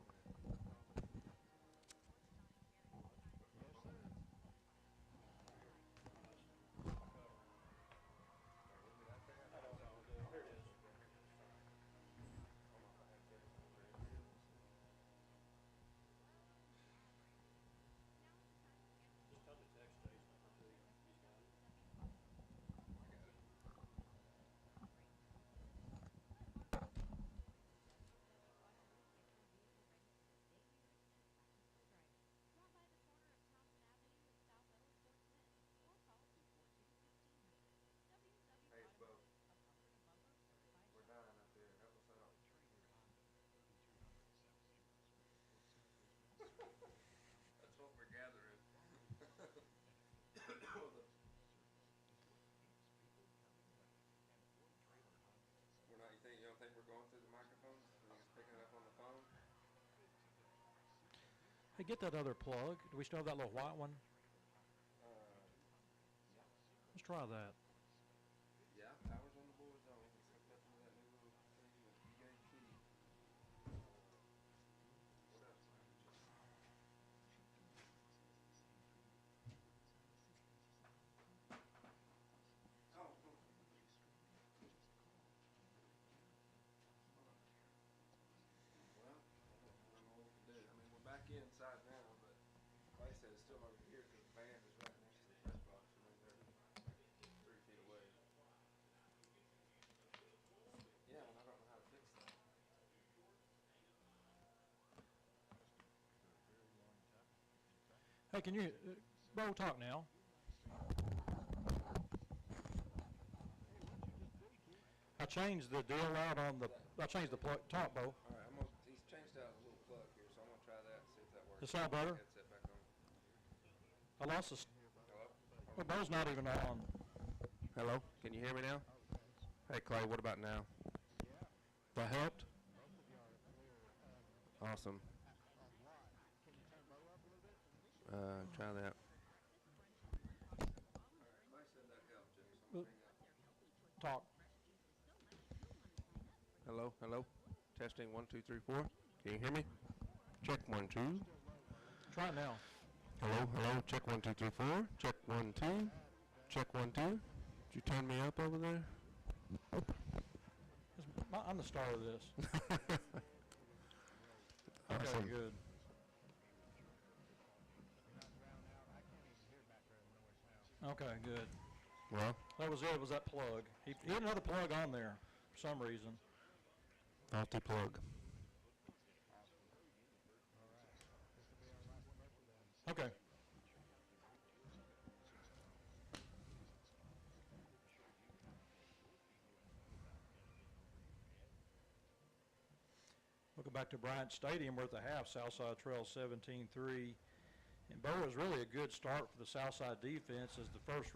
going through the microphone, so he's picking it up on the phone. Hey, get that other plug. Do we still have that little white one? Yeah. Let's try that. Yeah, power's on the board's on. It's hooked up into that new little thing that you gave Key. What else, man? Oh, cool. Well, I don't know what to do. I mean, we're back inside now, but like I said, it's still hard to hear because the band is right next to the press box. I mean, they're like 3 feet away. Yeah, and I don't know how to fix that. Hey, can you, Bo, talk now? I changed the deal out on the, I changed the plug, talk, Bo. All right, he's changed out a little plug here, so I'm gonna try that and see if that works. Does it sound better? Headset back on. I lost the, Hello? well, Bo's not even on. Hello? Can you hear me now? Hey, Clay, what about now? That helped? Awesome. Try that. Clay said that helped, Jimmy, so I'm gonna hang up. Talk. Hello, hello. Testing 1, 2, 3, 4. Can you hear me? Check 1, 2. Try it now. Hello, hello. Check 1, 2, 3, 4. Check 1, 2. Check 1, 2. Did you turn me up over there? I'm the star of this. Awesome. Okay, good. Okay, good. Well, That was it. It was that plug. He had another plug on there for some reason. faulty plug. Okay. We'll go back to Bryant Stadium. We're at the half. Southside Trail 17-3. And Bo was really a good start for the Southside defense as the first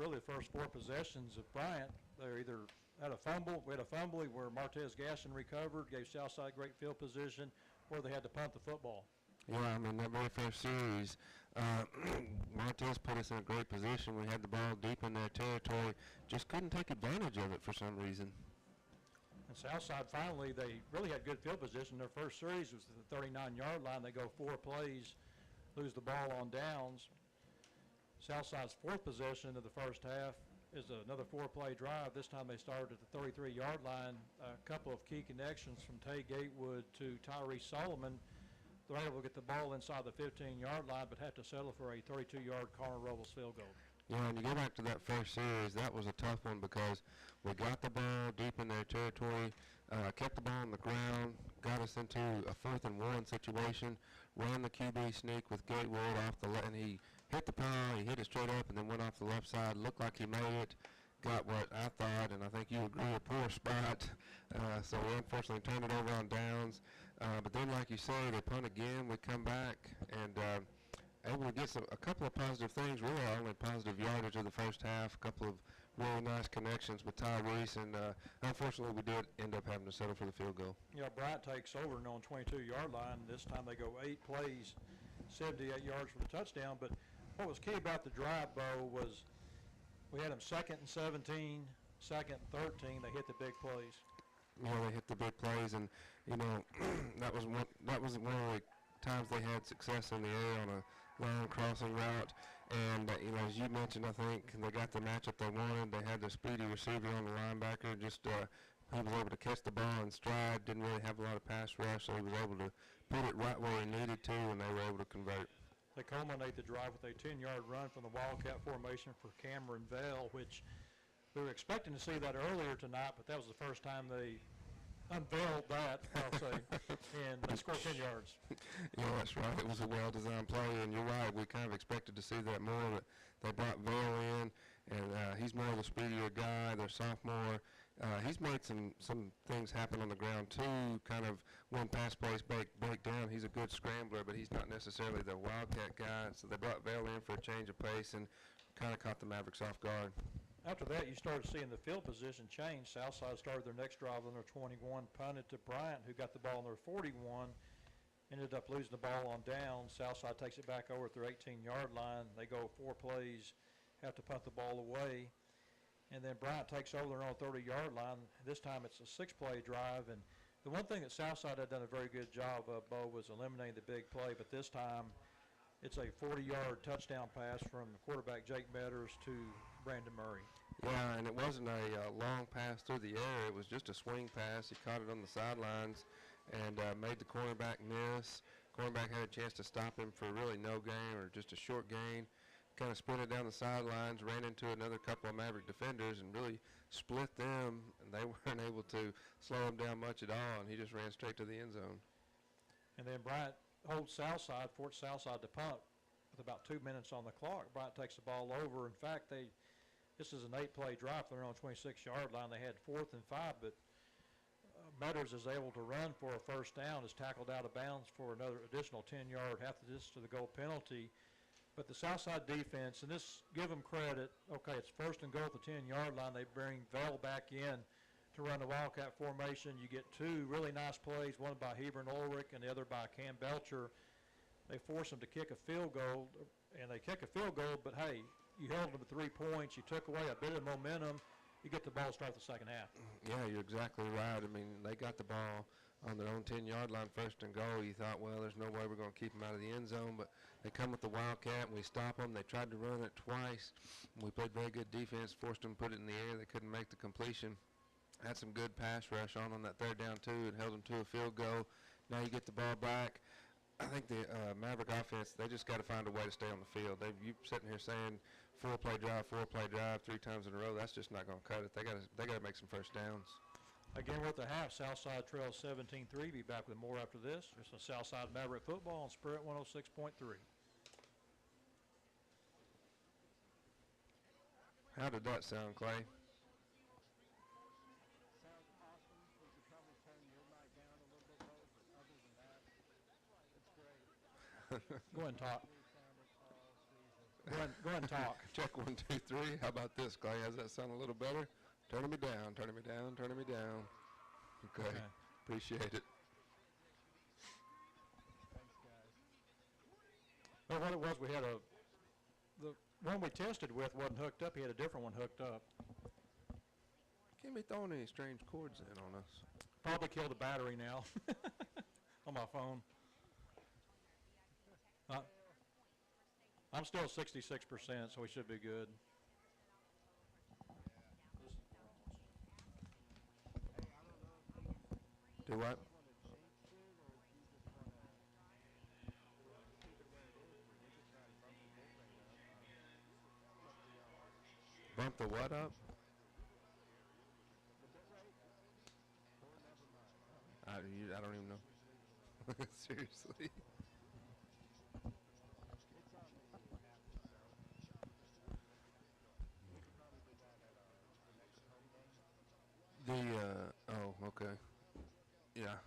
4 possessions of Bryant. They either had a fumble. We had a fumble where Martez Gaston recovered, gave Southside great field position, or they had to punt the football. Yeah, I mean, that very first series, Martez put us in a great position. We had the ball deep in their territory, just couldn't take advantage of it for some reason. And Southside finally, they really had good field position. Their first series was at the 39-yard line. They go 4 plays, lose the ball on downs. Southside's 4th possession of the first half is another 4-play drive. This time they started at the 33-yard line. A couple of key connections from Tay Gatewood to Tyrese Solomon. They're able to get the ball inside the 15-yard line, but have to settle for a 32-yard Connor Robles field goal. Yeah, and you go back to that first series, that was a tough one because we got the ball deep in their territory, kept the ball on the ground, got us into a 4th and 1 situation, ran the QB sneak with Gatewood off the left, and he hit the pile, he hit it straight up and then went off the left side, looked like he made it, got what I thought, and I think you agree, a poor spot. So we unfortunately turned it over on downs. But then, like you say, they punt again, we come back, and able to get a couple of positive things, really our only positive yardage of the first half, a couple of really nice connections with Tyrese, and unfortunately we did end up having to settle for the field goal. Yeah, Bryant takes over and on 22-yard line. This time they go 8 plays, 78 yards for the touchdown. But what was key about the drive, Bo, was we had them 2nd and 17, 2nd and 13. They hit the big plays. Yeah, they hit the big plays, and you know that was one of the times they had success in the air on a long crossing route. And you know, as you mentioned, I think they got the matchup they wanted. They had the speedy receiver on the linebacker, just he was able to catch the ball in stride. Didn't really have a lot of pass rush, so he was able to put it right where he needed to, and they were able to convert. They culminate the drive with a 10-yard run from the Wildcat formation for Cameron Vale, which we were expecting to see that earlier tonight, but that was the first time they unveiled that, I'll say, and they scored 10 yards. Yeah, that's right. It was a well-designed play, and you're right. We kind of expected to see that more, but they brought Vale in, and he's more of a speedier guy. Their sophomore. He's made some things happen on the ground, too, kind of when pass plays break down. He's a good scrambler, but he's not necessarily the Wildcat guy, so they brought Vale in for a change of pace and kind of caught the Mavericks off guard. After that, you started seeing the field position change. Southside started their next drive on their 21, punted to Bryant, who got the ball on their 41, ended up losing the ball on down. Southside takes it back over at their 18-yard line. They go 4 plays, have to punt the ball away. And then Bryant takes over their own 30-yard line. This time it's a 6-play drive. And the one thing that Southside had done a very good job of, Bo, was eliminating the big play. But this time it's a 40-yard touchdown pass from the quarterback Jake Metters to Brandon Murray. Yeah, and it wasn't a long pass through the air. It was just a swing pass. He caught it on the sidelines and made the cornerback miss. Cornerback had a chance to stop him for really no gain or just a short gain. Kind of sprinted down the sidelines, ran into another couple of Maverick defenders and really split them, and they weren't able to slow him down much at all, and he just ran straight to the end zone. And then Bryant holds Southside, forced Southside to punt with about 2 minutes on the clock. Bryant takes the ball over. In fact, this is an 8-play drive from their own 26-yard line. They had 4th and 5, but Metters is able to run for a first down, is tackled out of bounds for another additional 10-yard, half the distance to the goal penalty. But the Southside defense, and this, give them credit, okay, it's 1st and goal at the 10-yard line. They bring Vale back in to run the Wildcat formation. You get 2 really nice plays, one by Heber and Ulrich and the other by Cam Belcher. They force them to kick a field goal, and they kick a field goal, but hey, you held them to 3 points. You took away a bit of momentum. You get the ball to start the second half. Yeah, you're exactly right. I mean, they got the ball on their own 10-yard line, 1st and goal. You thought, well, there's no way we're going to keep them out of the end zone, but they come with the Wildcat, and we stop them. They tried to run it twice. We played very good defense, forced them to put it in the air. They couldn't make the completion. Had some good pass rush on that 3rd down, too, and held them to a field goal. Now you get the ball back. I think the Maverick offense, they just got to find a way to stay on the field. You sitting here saying 4-play drive, 3 times in a row. That's just not going to cut it. They got to make some first downs. Again, we're at the half. Southside trails 17-3. Be back with more after this. It's a Southside Maverick football on Spirit 106.3. How did that sound, Clay? Sounds awesome. We could probably turn your mic down a little bit low, but other than that, it's great. Go ahead and talk. We sounded all season. Go ahead and talk. Check 1, 2, 3. How about this, Clay? Does that sound a little better? Turning me down, turning me down, turning me down. Okay. Appreciate it. Thanks, guys. Well, what it was, we had the one we tested with wasn't hooked up. He had a different one hooked up. Can't be throwing any strange cords in on us. Probably killed the battery now on my phone. I'm still 66%, so we should be good. Do what? Bump the what up? I don't even know. Seriously. Oh, okay. Yeah.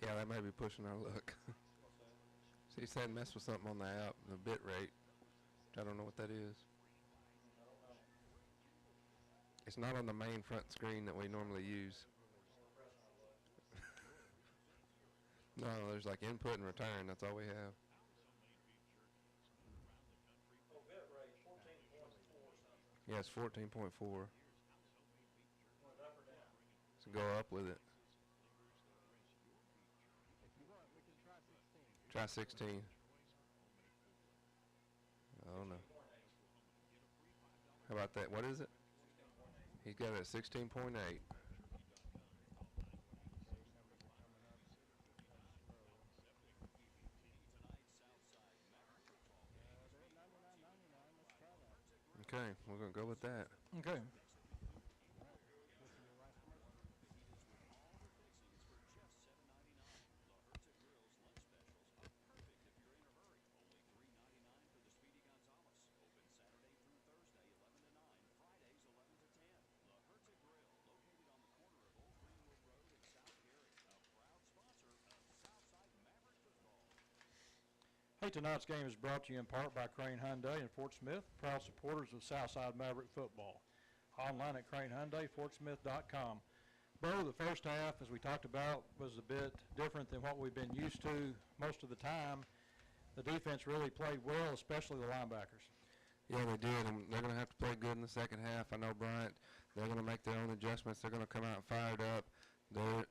Yeah, that may be pushing our luck. So he said mess with something on the app, the bit rate. I don't know what that is. It's not on the main front screen that we normally use. No, there's like input and return. That's all we have. Yeah, it's 14.4. So go up with it. Try 16. Oh no. How about that? What is it? He's got it at 16.8. Okay, we're going to go with that. Okay. Hey, tonight's game is brought to you in part by Crane Hyundai in Fort Smith, proud supporters of Southside Maverick football. Online at cranehyundai.fortsmith.com. Bo, the first half, as we talked about, was a bit different than what we've been used to most of the time. The defense really played well, especially the linebackers. Yeah, they did, and they're going to have to play good in the second half. I know Bryant, they're going to make their own adjustments. They're going to come out fired up. They're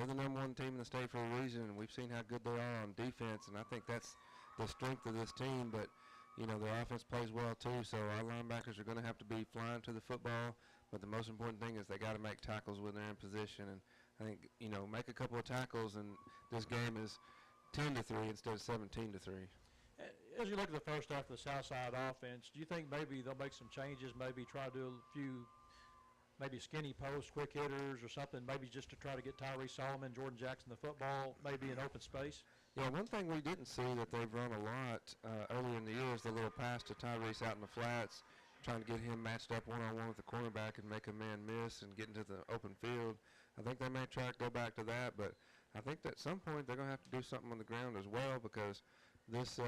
the number one team in the state for a reason, and we've seen how good they are on defense, and I think that's the strength of this team. But, you know, their offense plays well too, so our linebackers are going to have to be flying to the football. But the most important thing is they got to make tackles when they're in position, and I think, you know, make a couple of tackles, and this game is 10-3 instead of 17-3. As you look at the first half of the Southside offense, do you think maybe they'll make some changes, maybe try to do a few maybe skinny posts, quick hitters or something, maybe just to try to get Tyree Solomon, Jordan Jackson the football, maybe in open space? Yeah, one thing we didn't see that they've run a lot earlier in the year is the little pass to Tyrese out in the flats, trying to get him matched up one-on-one with the cornerback and make a man miss and get into the open field. I think they may try to go back to that, but I think that at some point they're going to have to do something on the ground as well, because this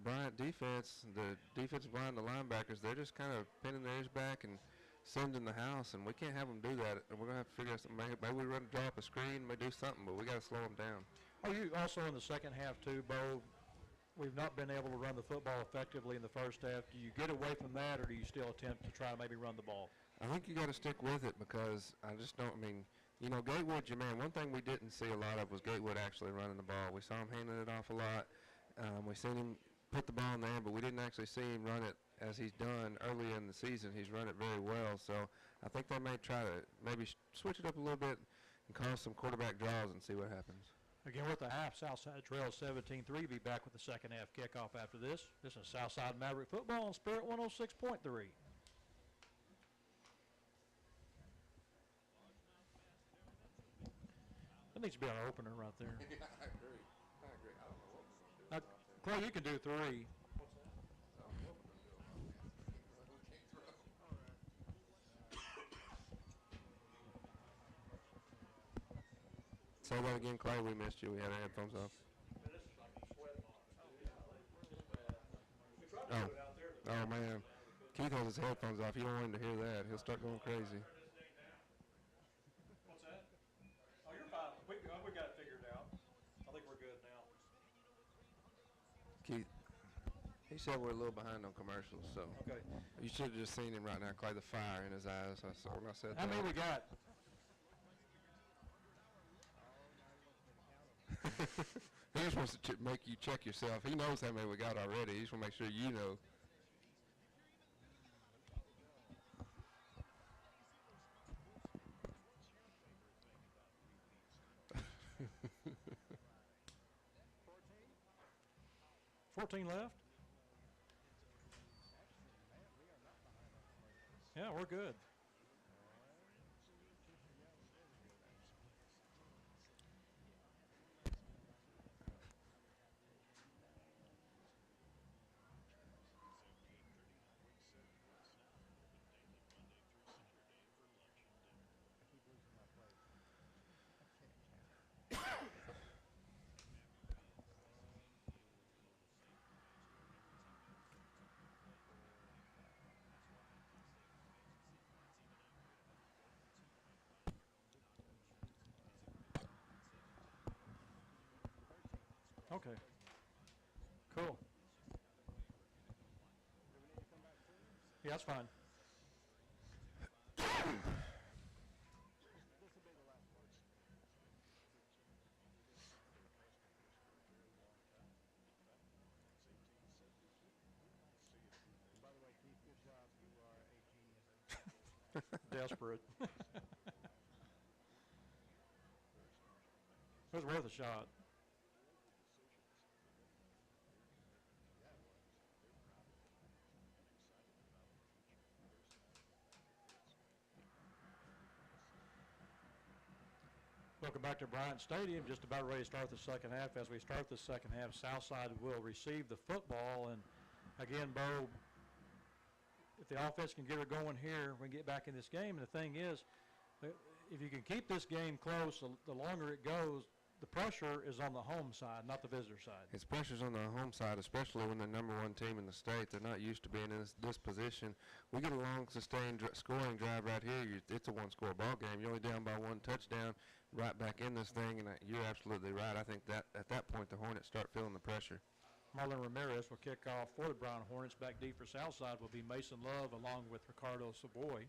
Bryant defense, the defensive line, the linebackers, they're just kind of pinning their ears back and sending the house, and we can't have them do that. We're going to have to figure out something. Maybe we run, draw up a screen, maybe do something, but we got to slow them down. Are you also in the second half too, Bo? We've not been able to run the football effectively in the first half. Do you get away from that, or do you still attempt to try to maybe run the ball? I think you got to stick with it, because I just don't, I mean, you know, Gatewood's your man. One thing we didn't see a lot of was Gatewood actually running the ball. We saw him handing it off a lot. We seen him put the ball in there, but we didn't actually see him run it as he's done early in the season. He's run it very well, so I think they may try to maybe switch it up a little bit and cause some quarterback draws and see what happens. Again, with the half, Southside Trails 17-3. Be back with the second half kickoff after this. This is Southside Maverick football on Spirit 106.3. That needs to be our opener right there. Yeah, I agree. I don't know what we're going to do. Clay, you can do three. Say that again, Clay. We missed you. We had our headphones off. Oh, man. Keith has his headphones off. You don't want him to hear that. He'll start going crazy. What's that? Oh, you're fine. We got it figured out. I think we're good now. Keith, he said we're a little behind on commercials, so Okay. you should have just seen him right now, Clay, the fire in his eyes. When I said How that. many we got? He just wants to make you check yourself. He knows how many we got already. He just want to make sure you know. $14 left? Yeah, we're good. Okay. Cool. Yeah, that's fine. By the way, Keith, good job. You are a genius. Desperate. It was worth a shot. Welcome back to Bryant Stadium. Just about ready to start the second half. As we start the second half, Southside will receive the football. And again, Bo, if the offense can get her going here, we can get back in this game. And the thing is, if you can keep this game close, the longer it goes, the pressure is on the home side, not the visitor side. His pressure's on the home side, especially when they're #1 team in the state. They're not used to being in this position. We get a long, sustained scoring drive right here. It's a one-score ball game. You're only down by 1 touchdown, right back in this thing, and you're absolutely right. I think that at that point the Hornets start feeling the pressure. Marlon Ramirez will kick off for the Bryant Hornets. Back deep for Southside will be Mason Love along with Ricardo Savoy.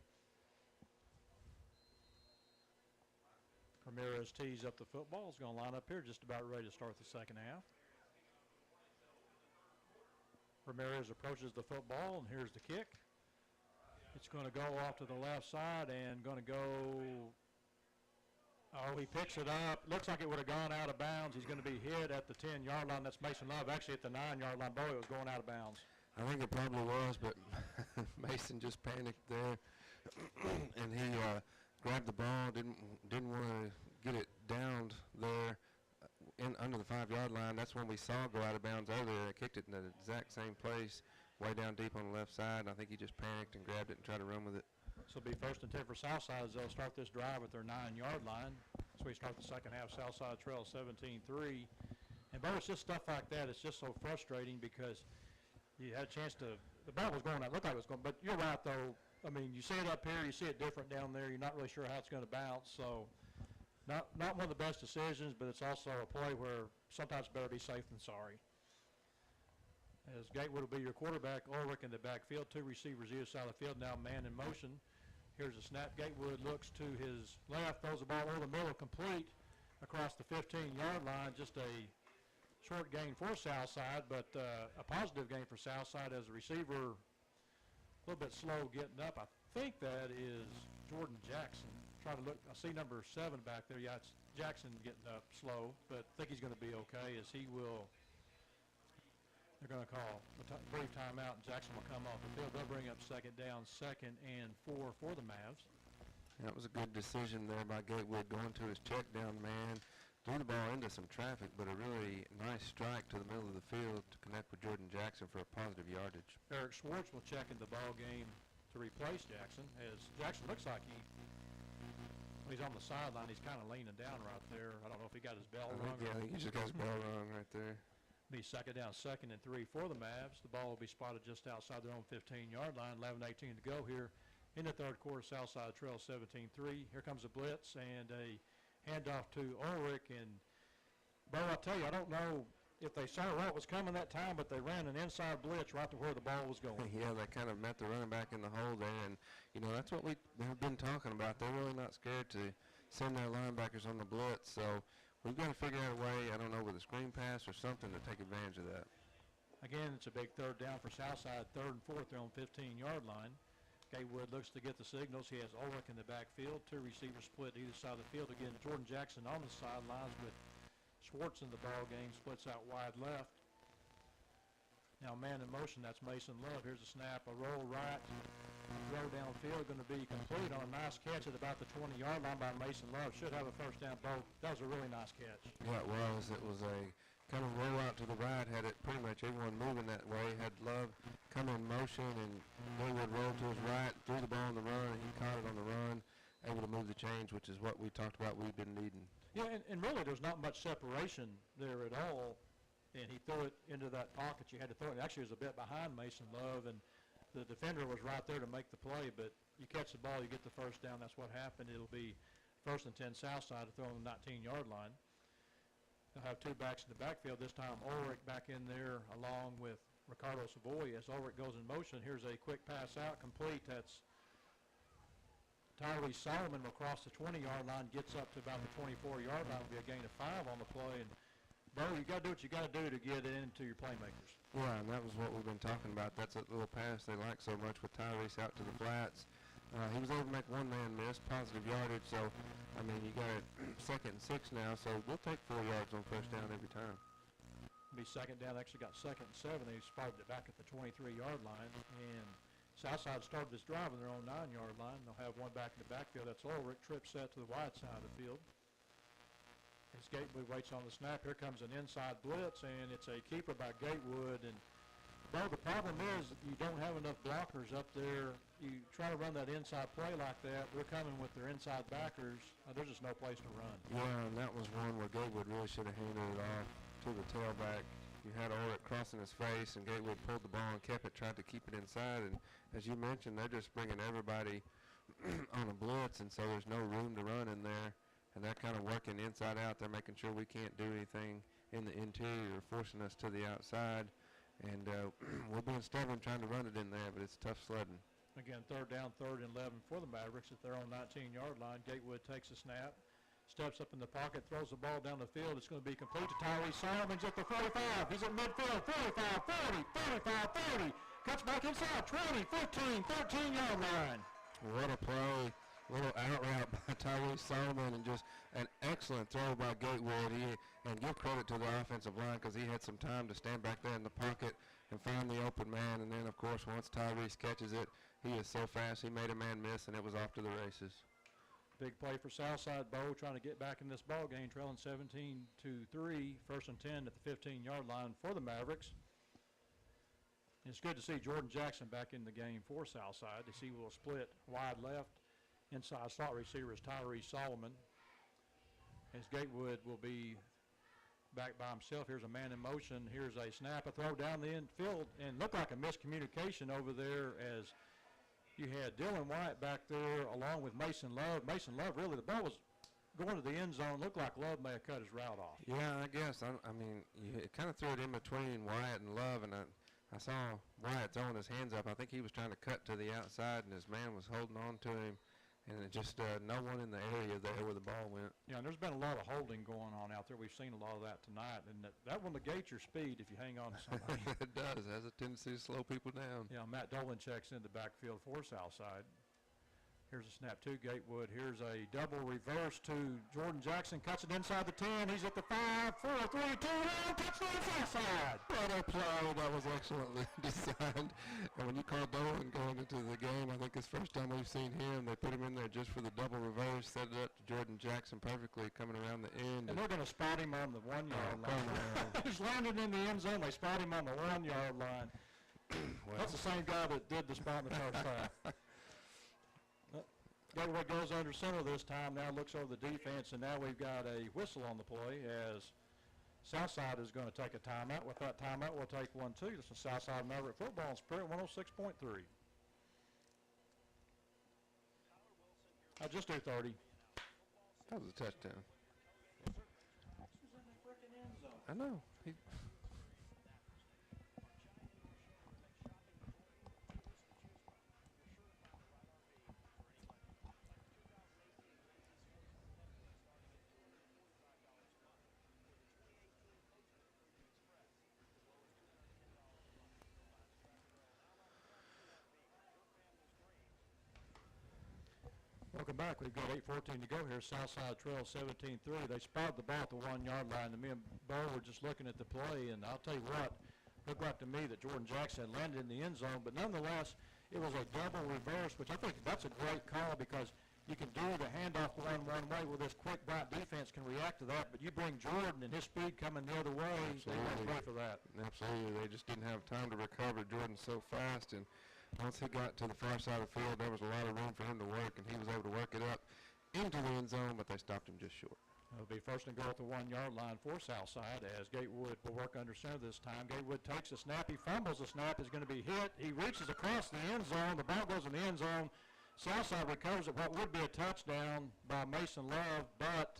Ramirez tees up the football. Is going to line up here just about ready to start the second half. Ramirez approaches the football, and here's the kick. It's going to go off to the left side and going to go. Oh, he picks it up. Looks like it would have gone out of bounds. He's going to be hit at the 10-yard line. That's Mason Love. Actually, at the 9-yard line. Boy, it was going out of bounds. I think it probably was, but Mason just panicked there, and he grabbed the ball. Didn't want to get it downed there under the 5-yard line. That's when we saw it go out of bounds earlier. They kicked it in the exact same place, way down deep on the left side. And I think he just panicked and grabbed it and tried to run with it. So it'll be 1st and 10 for Southside as they'll start this drive at their 9-yard line. So we start the second half. Southside trails 17-3. And, Bo, it's just stuff like that. It's just so frustrating because you had a chance to – the ball was going out. Looked like it was going – but you're right, though. I mean, you see it up here. You see it different down there. You're not really sure how it's going to bounce. So not one of the best decisions, but it's also a play where sometimes better be safe than sorry. As Gatewood will be your quarterback, Ulrich in the backfield, 2 receivers either side of the field, now man in motion. Here's a snap. Gatewood looks to his left, throws the ball over the middle, complete across the 15-yard line. Just a short gain for Southside, but a positive gain for Southside as a receiver, a little bit slow getting up. I think that is Jordan Jackson. Try to look. I see number 7 back there. Yeah, it's Jackson getting up slow, but I think he's going to be okay as he will. They're going to call a brief timeout, and Jackson will come off the field. They'll bring up second down, 2nd and 4 for the Mavs. That was a good decision there by Gatewood, going to his check down man. Threw the ball into some traffic, but a really nice strike to the middle of the field to connect with Jordan Jackson for a positive yardage. Eric Schwartz will check in the ball game to replace Jackson, as Jackson looks like he's on the sideline. He's kind of leaning down right there. I don't know if he got his bell rung. Yeah, I think he just got his bell rung right there. Be second down, 2nd and 3 for the Mavs. The ball will be spotted just outside their own 15-yard line. 11:18 to go here in the third quarter. Southside trails 17-3. Here comes a blitz and a handoff to Ulrich. And, Bo, I tell you, I don't know if they saw what was coming that time, but they ran an inside blitz right to where the ball was going. Yeah, they kind of met the running back in the hole there. And, you know, that's what we have been talking about. They're really not scared to send their linebackers on the blitz. So we've got to figure out a way, I don't know, with a screen pass or something to take advantage of that. Again, it's a big third down for Southside. 3rd and 4th, they're on 15-yard line. Gatewood looks to get the signals. He has Ulrich in the backfield. 2 receivers split either side of the field. Again, Jordan Jackson on the sidelines with Schwartz in the ball game. Splits out wide left. Now man in motion, that's Mason Love. Here's a snap, a roll right. Throw downfield, going to be complete on a nice catch at about the 20-yard line by Mason Love. Should have a first down. Both. That was a really nice catch. Yeah, it was. It was a kind of roll out to the right. Had it pretty much everyone moving that way. Had Love come in motion, and they would roll to his right, threw the ball on the run, and he caught it on the run, able to move the chains, which is what we talked about we've been needing. Yeah, and really there's not much separation there at all. And he threw it into that pocket. You had to throw it. Actually, it was a bit behind Mason Love, and the defender was right there to make the play. But you catch the ball, you get the first down. That's what happened. It'll be 1st and 10 Southside to throw on the 19-yard line. They'll have 2 backs in the backfield. This time Ulrich back in there along with Ricardo Savoy. As Ulrich goes in motion, here's a quick pass out, complete. That's Tyree Solomon will cross the 20-yard line, gets up to about the 24-yard line. Will be a gain of 5 on the play. And Bo, you got to do what you got to do to get it into your playmakers. Yeah, and that was what we've been talking about. That's a little pass they like so much with Tyrese out to the flats. He was able to make one man miss, positive yardage. So, I mean, you got it 2nd and 6 now. So we'll take 4 yards on first down every time. Be second down. Actually got 2nd and 7. They spotted it back at the 23-yard line. And Southside started this drive on their own 9-yard line. They'll have one back in the backfield. That's Ulrich. Trip set to the wide side of the field. As Gatewood waits on the snap, here comes an inside blitz, and it's a keeper by Gatewood. And Well, the problem is you don't have enough blockers up there. You try to run that inside play like that, they're coming with their inside backers. There's just no place to run. Yeah, and that was one where Gatewood really should have handed it off to the tailback. You had Ulrich crossing his face, and Gatewood pulled the ball and kept it, tried to keep it inside. And as you mentioned, they're just bringing everybody on a blitz, and so there's no room to run in there. And they're kind of working inside out. They're making sure we can't do anything in the interior, forcing us to the outside. And we're being stubborn trying to run it in there, but it's tough sledding. Again, third down, 3rd and 11 for the Mavericks at their own 19-yard line. Gatewood takes a snap, steps up in the pocket, throws the ball down the field. It's going to be complete to Tyree Solomon's at the 45. He's at midfield, 45, 40, 35, 30. Cuts back inside, 20, 15, 13-yard line. What a play. Little out route by Tyree Solomon, and just an excellent throw by Gatewood. And give credit to the offensive line because he had some time to stand back there in the pocket and find the open man. And then, of course, once Tyrese catches it, he is so fast. He made a man miss, and it was off to the races. Big play for Southside. Bo trying to get back in this ball game, trailing 17-3, 1st and 10 at the 15-yard line for the Mavericks. It's good to see Jordan Jackson back in the game for Southside. To see will split wide left. Inside slot receiver is Tyree Solomon. As Gatewood will be back by himself. Here's a man in motion. Here's a snap, a throw down the infield, and looked like a miscommunication over there as you had Dylan White back there along with Mason Love. Mason Love, really, the ball was going to the end zone. Looked like Love may have cut his route off. Yeah, I guess. I mean, you kind of threw it in between Wyatt and Love, and I saw Wyatt throwing his hands up. I think he was trying to cut to the outside, and his man was holding on to him. And it just no one in the area there where the ball went. Yeah, and there's been a lot of holding going on out there. We've seen a lot of that tonight, and that will negate your speed if you hang on to somebody. It does. It has a tendency to slow people down. Yeah, Matt Dolan checks in the backfield for Southside. Here's a snap to Gatewood. Here's a double reverse to Jordan Jackson. Cuts it inside the 10. He's at the 5, 4, 3, 2, 1. Touchdown Southside. What a play. That was excellently designed. And when you call Dolan going into the game, I think it's the first time we've seen him. They put him in there just for the double reverse, set it up to Jordan Jackson perfectly coming around the end. And they're going to spot him on the 1-yard line. He's landed in the end zone. They spot him on the 1-yard line. Well, that's the same guy that did the spot in the first half. Gatewood goes under center this time, now looks over the defense, and now we've got a whistle on the play as Southside is going to take a timeout. With that timeout, we'll take one, too. This is Southside Maverick Football on Spirit 106.3. I'll just do 30. That was a touchdown. I know. Welcome back. We've got 8:14 to go here. Southside trails 17-3. They spotted the ball at the 1-yard line, and me and Bo were just looking at the play, and I'll tell you what, looked like to me that Jordan Jackson landed in the end zone, but nonetheless, it was a double reverse, which I think that's a great call because you can do the handoff one way where this quick Bryant defense can react to that, but you bring Jordan and his speed coming the other way, they won't play for that. Absolutely. They just didn't have time to recover. Jordan's so fast, and once he got to the far side of the field, there was a lot of room for him to work, and he was able to work it up into the end zone, but they stopped him just short. It'll be 1st and goal at the 1-yard line for Southside as Gatewood will work under center this time. Gatewood takes a snap. He fumbles the snap. Is going to be hit. He reaches across the end zone. The ball goes in the end zone. Southside recovers at what would be a touchdown by Mason Love, but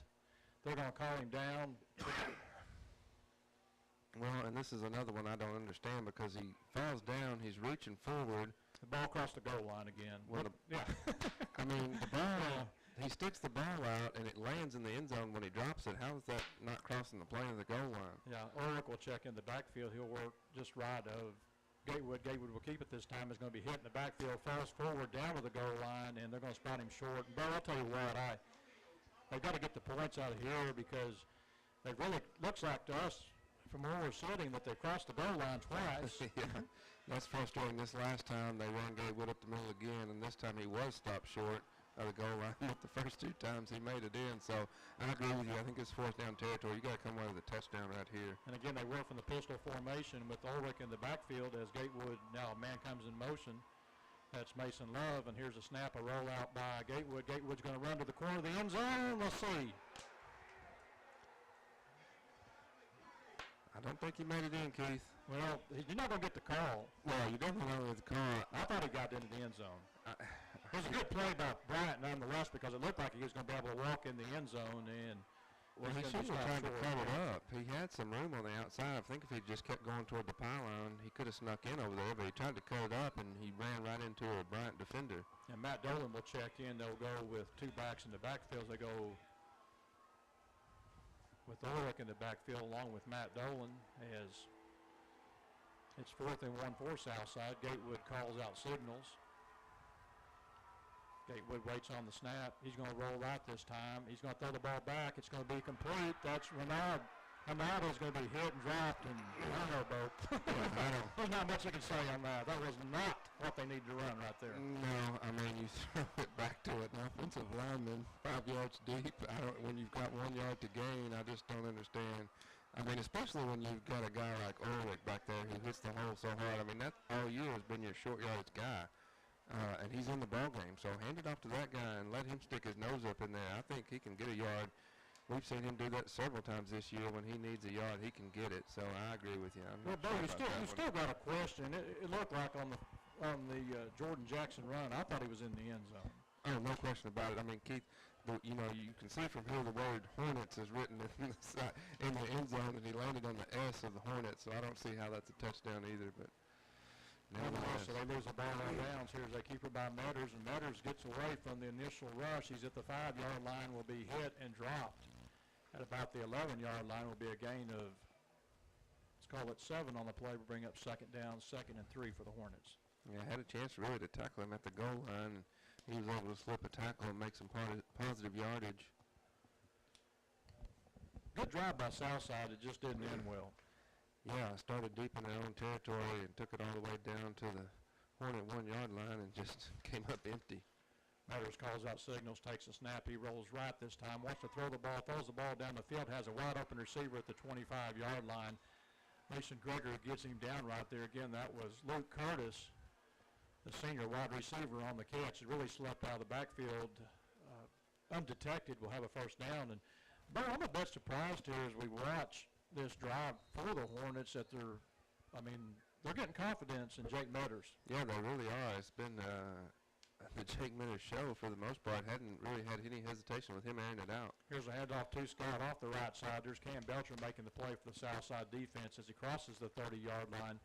they're going to call him down. Well, and this is another one I don't understand because he falls down, he's reaching forward. The ball crossed the goal line again. Well, yeah. I mean, the ball, he sticks the ball out and it lands in the end zone when he drops it. How is that not crossing the plane of the goal line? Yeah, Ulrich will check in the backfield. He'll work just right of Gatewood. Gatewood will keep it this time. It's going to be hit in the backfield, falls forward down to the goal line, and they're going to spot him short. And, Bo, I'll tell you what, they've got to get the points out of here because it really looks like to us from where we're sitting that they crossed the goal line twice. Yeah, that's frustrating. This last time they ran Gatewood up the middle again, and this time he was stopped short. of the goal line with the first 2 times he made it in. So I agree with you. I think it's 4th down territory. You got to come away with a touchdown right here. And again, they work from the pistol formation with Ulrich in the backfield as Gatewood, now a man comes in motion. That's Mason Love, and here's a snap, a rollout by Gatewood. Gatewood's going to run to the corner of the end zone. Let's see. I don't think he made it in, Keith. Well, you're not going to get the call. Well, you definitely know the call. I thought he got into the end zone. It was a good play by Bryant nonetheless because it looked like he was going to be able to walk in the end zone. And well, he should have tried to cut it up. He had some room on the outside. I think if he just kept going toward the pylon, he could have snuck in over there, but he tried to cut it up, and he ran right into a Bryant defender. And Matt Dolan will check in. They'll go with 2 backs in the backfield. They go with Ulrich in the backfield along with Matt Dolan as it's 4th and 1 for Southside. Gatewood calls out signals. Gatewood waits on the snap. He's going to roll right this time. He's going to throw the ball back. It's going to be complete. That's Renard. Renard is going to be hit and dropped, and I don't know, Bo. There's not much I can say on that. That was not what they needed to run right there. No, I mean, you throw it back to an offensive lineman 5 yards deep. When you've got 1 yard to gain, I just don't understand. I mean, especially when you've got a guy like Ulrich back there who hits the hole so hard. I mean, that all year has been your short yardage guy. And he's in the ball game, so hand it off to that guy and let him stick his nose up in there. I think he can get a yard. We've seen him do that several times this year. When he needs a yard, he can get it. So I agree with you. Well, Bo, you still got a question. It looked like on the Jordan Jackson run, I thought he was in the end zone. Oh, no question about it. I mean, Keith, you can see from here the word Hornets is written in the end zone, and he landed on the S of the Hornets. So I don't see how that's a touchdown either, but. So they lose the ball out of bounds. Here's a keeper by Metters, and Metters gets away from the initial rush. He's at the 5-yard line, will be hit and dropped. At about the 11-yard line will be a gain of, let's call it 7 on the play. We'll bring up 2nd down, 2nd and 3 for the Hornets. Yeah, I had a chance really to tackle him at the goal line, and he was able to slip a tackle and make some positive yardage. Good drive by Southside. It just didn't end well. Yeah, I started deep in their own territory and took it all the way down to the Hornet 1-yard line and just came up empty. Metters calls out signals, takes a snap. He rolls right this time, wants to throw the ball, throws the ball down the field, has a wide open receiver at the 25-yard line. Mason Gregory gets him down right there. Again, that was Luke Curtis, the senior wide receiver on the catch. It really slipped out of the backfield undetected. Will have a 1st down. And Bo, I'm a bit surprised here as we watch this drive for the Hornets that they're getting confidence in Jake Metters. Yeah, they really are. It's been the Jake Metters show for the most part. Hadn't really had any hesitation with him airing it out. Here's a handoff to Scott off the right side. There's Cam Belcher making the play for the Southside defense as he crosses the 30-yard line.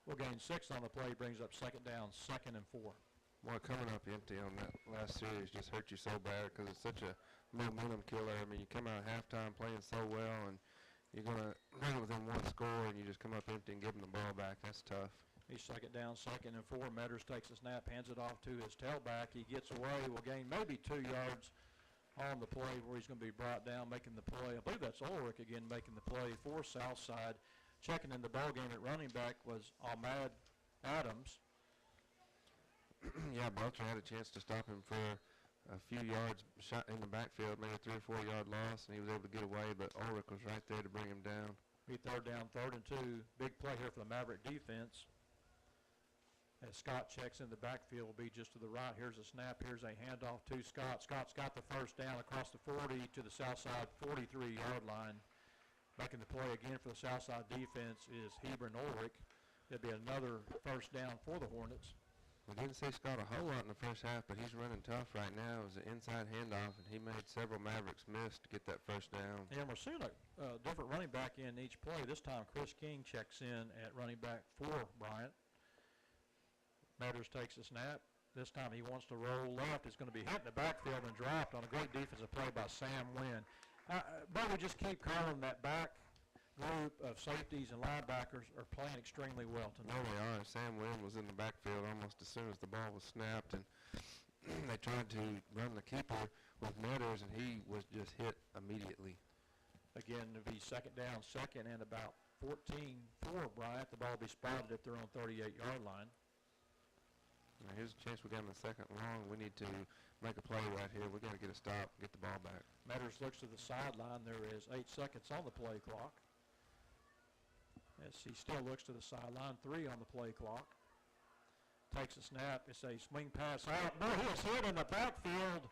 We'll gain 6 on the play. Brings up 2nd down, 2nd and 4. Well, coming up empty on that last series just hurt you so bad because it's such a momentum killer. I mean, you come out at halftime playing so well, and you're going to run within 1 score, and you just come up empty and give them the ball back. That's tough. He's 2nd down, 2nd and 4. Metters takes a snap, hands it off to his tailback. He gets away. Will gain maybe 2 yards on the play where he's going to be brought down, making the play. I believe that's Ulrich again making the play for Southside. Checking in the ball game at running back was Ahmad Adams. Yeah, Belcher had a chance to stop him for a few yards shot in the backfield, maybe a 3 or 4 yard loss, and he was able to get away, but Ulrich was right there to bring him down. Be 3rd down, 3rd and 2. Big play here for the Maverick defense. As Scott checks in the backfield, will be just to the right. Here's a snap. Here's a handoff to Scott. Scott's got the 1st down across the 40 to the Southside 43-yard line. Making the play again for the Southside defense is Hebron Ulrich. It'll be another 1st down for the Hornets. We didn't see Scott a whole lot in the first half, but he's running tough right now. It was an inside handoff, and he made several Mavericks miss to get that 1st down. And we're seeing a different running back in each play. This time Chris King checks in at running back for Bryant. Metters takes a snap. This time he wants to roll left. It's going to be hit in the backfield and dropped on a great defensive play by Sam Wynn. But we just keep calling that back group of safeties and linebackers are playing extremely well tonight. No, they are. Sam Wynn was in the backfield almost as soon as the ball was snapped, and they tried to run the keeper with Metters, and he was just hit immediately. Again, it'll be 2nd down, 2nd and about 14 for Bryant. The ball will be spotted at their own 38-yard line. Now here's a chance we got in the second long. We need to make a play right here. We got to get a stop, get the ball back. Matters looks to the sideline. There is 8 seconds on the play clock. As he still looks to the sideline, 3 on the play clock. Takes a snap. It's a swing pass out. No, he is hit in the backfield.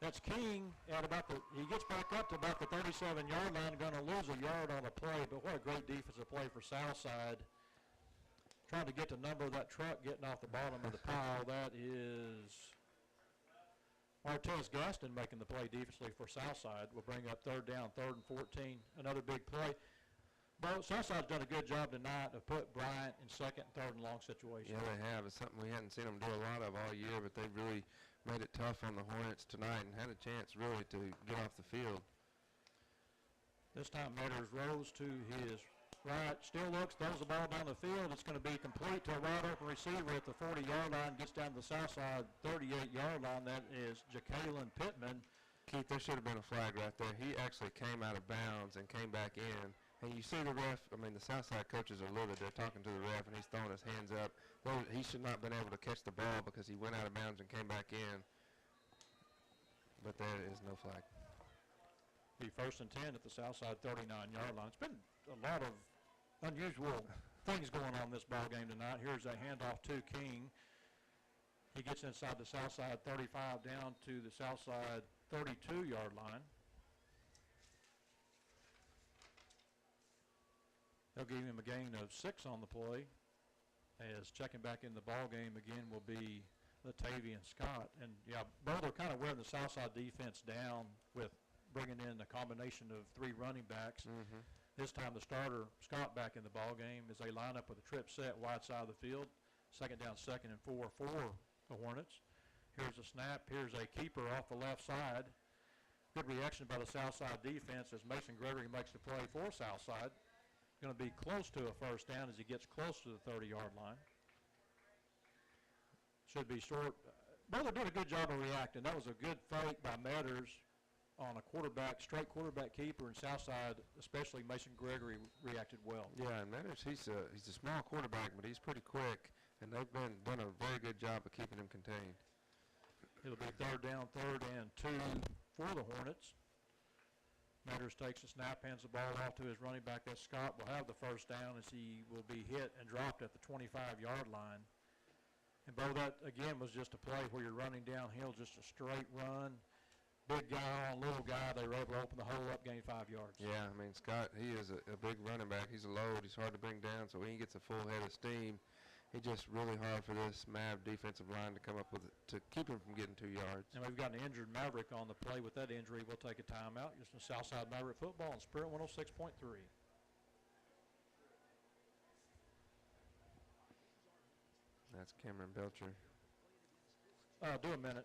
That's King at he gets back up to about the 37-yard line, going to lose a yard on a play, but what a great defensive play for Southside. Trying to get the number of that truck getting off the bottom of the pile. That is Martez Gaston making the play defensively for Southside. Will bring up 3rd down, 3rd and 14. Another big play. But Southside's done a good job tonight of put Bryant in 2nd and 3rd and long situations. Yeah, they have. It's something we hadn't seen them do a lot of all year, but they've really made it tough on the Hornets tonight and had a chance really to get off the field. This time Matters rose to his right, still looks, throws the ball down the field. It's going to be complete to a wide open receiver at the 40-yard line, gets down to the Southside 38-yard line. That is Jacalyn Pittman. Keith, there should have been a flag right there. He actually came out of bounds and came back in. And you see the ref, I mean, the Southside coaches are livid. They're talking to the ref, and he's throwing his hands up. He should not have been able to catch the ball because he went out of bounds and came back in. But there is no flag. Be 1st and 10 at the Southside 39-yard line. It's been a lot of unusual things going on in this ball game tonight. Here's a handoff to King. He gets inside the Southside 35 down to the Southside 32-yard line. They'll give him a gain of 6 on the play. As checking back in the ball game again will be Latavian Scott. And yeah, both are kind of wearing the Southside defense down with bringing in a combination of 3 running backs. Mm-hmm. This time the starter, Scott, back in the ball game as they line up with a trip set wide side of the field. 2nd down, 2nd and 4 for the Hornets. Here's a snap. Here's a keeper off the left side. Good reaction by the Southside defense as Mason Gregory makes the play for Southside. Going to be close to a 1st down as he gets close to the 30-yard line. Should be short. Both did a good job of reacting. That was a good fake by Matters on a straight quarterback keeper, and Southside, especially Mason Gregory, reacted well. Yeah, and Matters, he's a small quarterback, but he's pretty quick, and they've done a very good job of keeping him contained. It'll be 3rd down, 3rd and 2 for the Hornets. Matters takes a snap, hands the ball off to his running back. That Scott will have the 1st down as he will be hit and dropped at the 25-yard line. And Bo, that again was just a play where you're running downhill, just a straight run. Big guy on little guy. They were able to open the hole up, gain 5 yards. Yeah, I mean, Scott, he is a big running back. He's a load. He's hard to bring down, so when he gets a full head of steam, it's just really hard for this Mav defensive line to come up with it, to keep him from getting 2 yards. And we've got an injured Maverick on the play. With that injury, we'll take a timeout. Just in Southside Maverick football on Spirit 106.3. That's Cameron Belcher. Do a minute.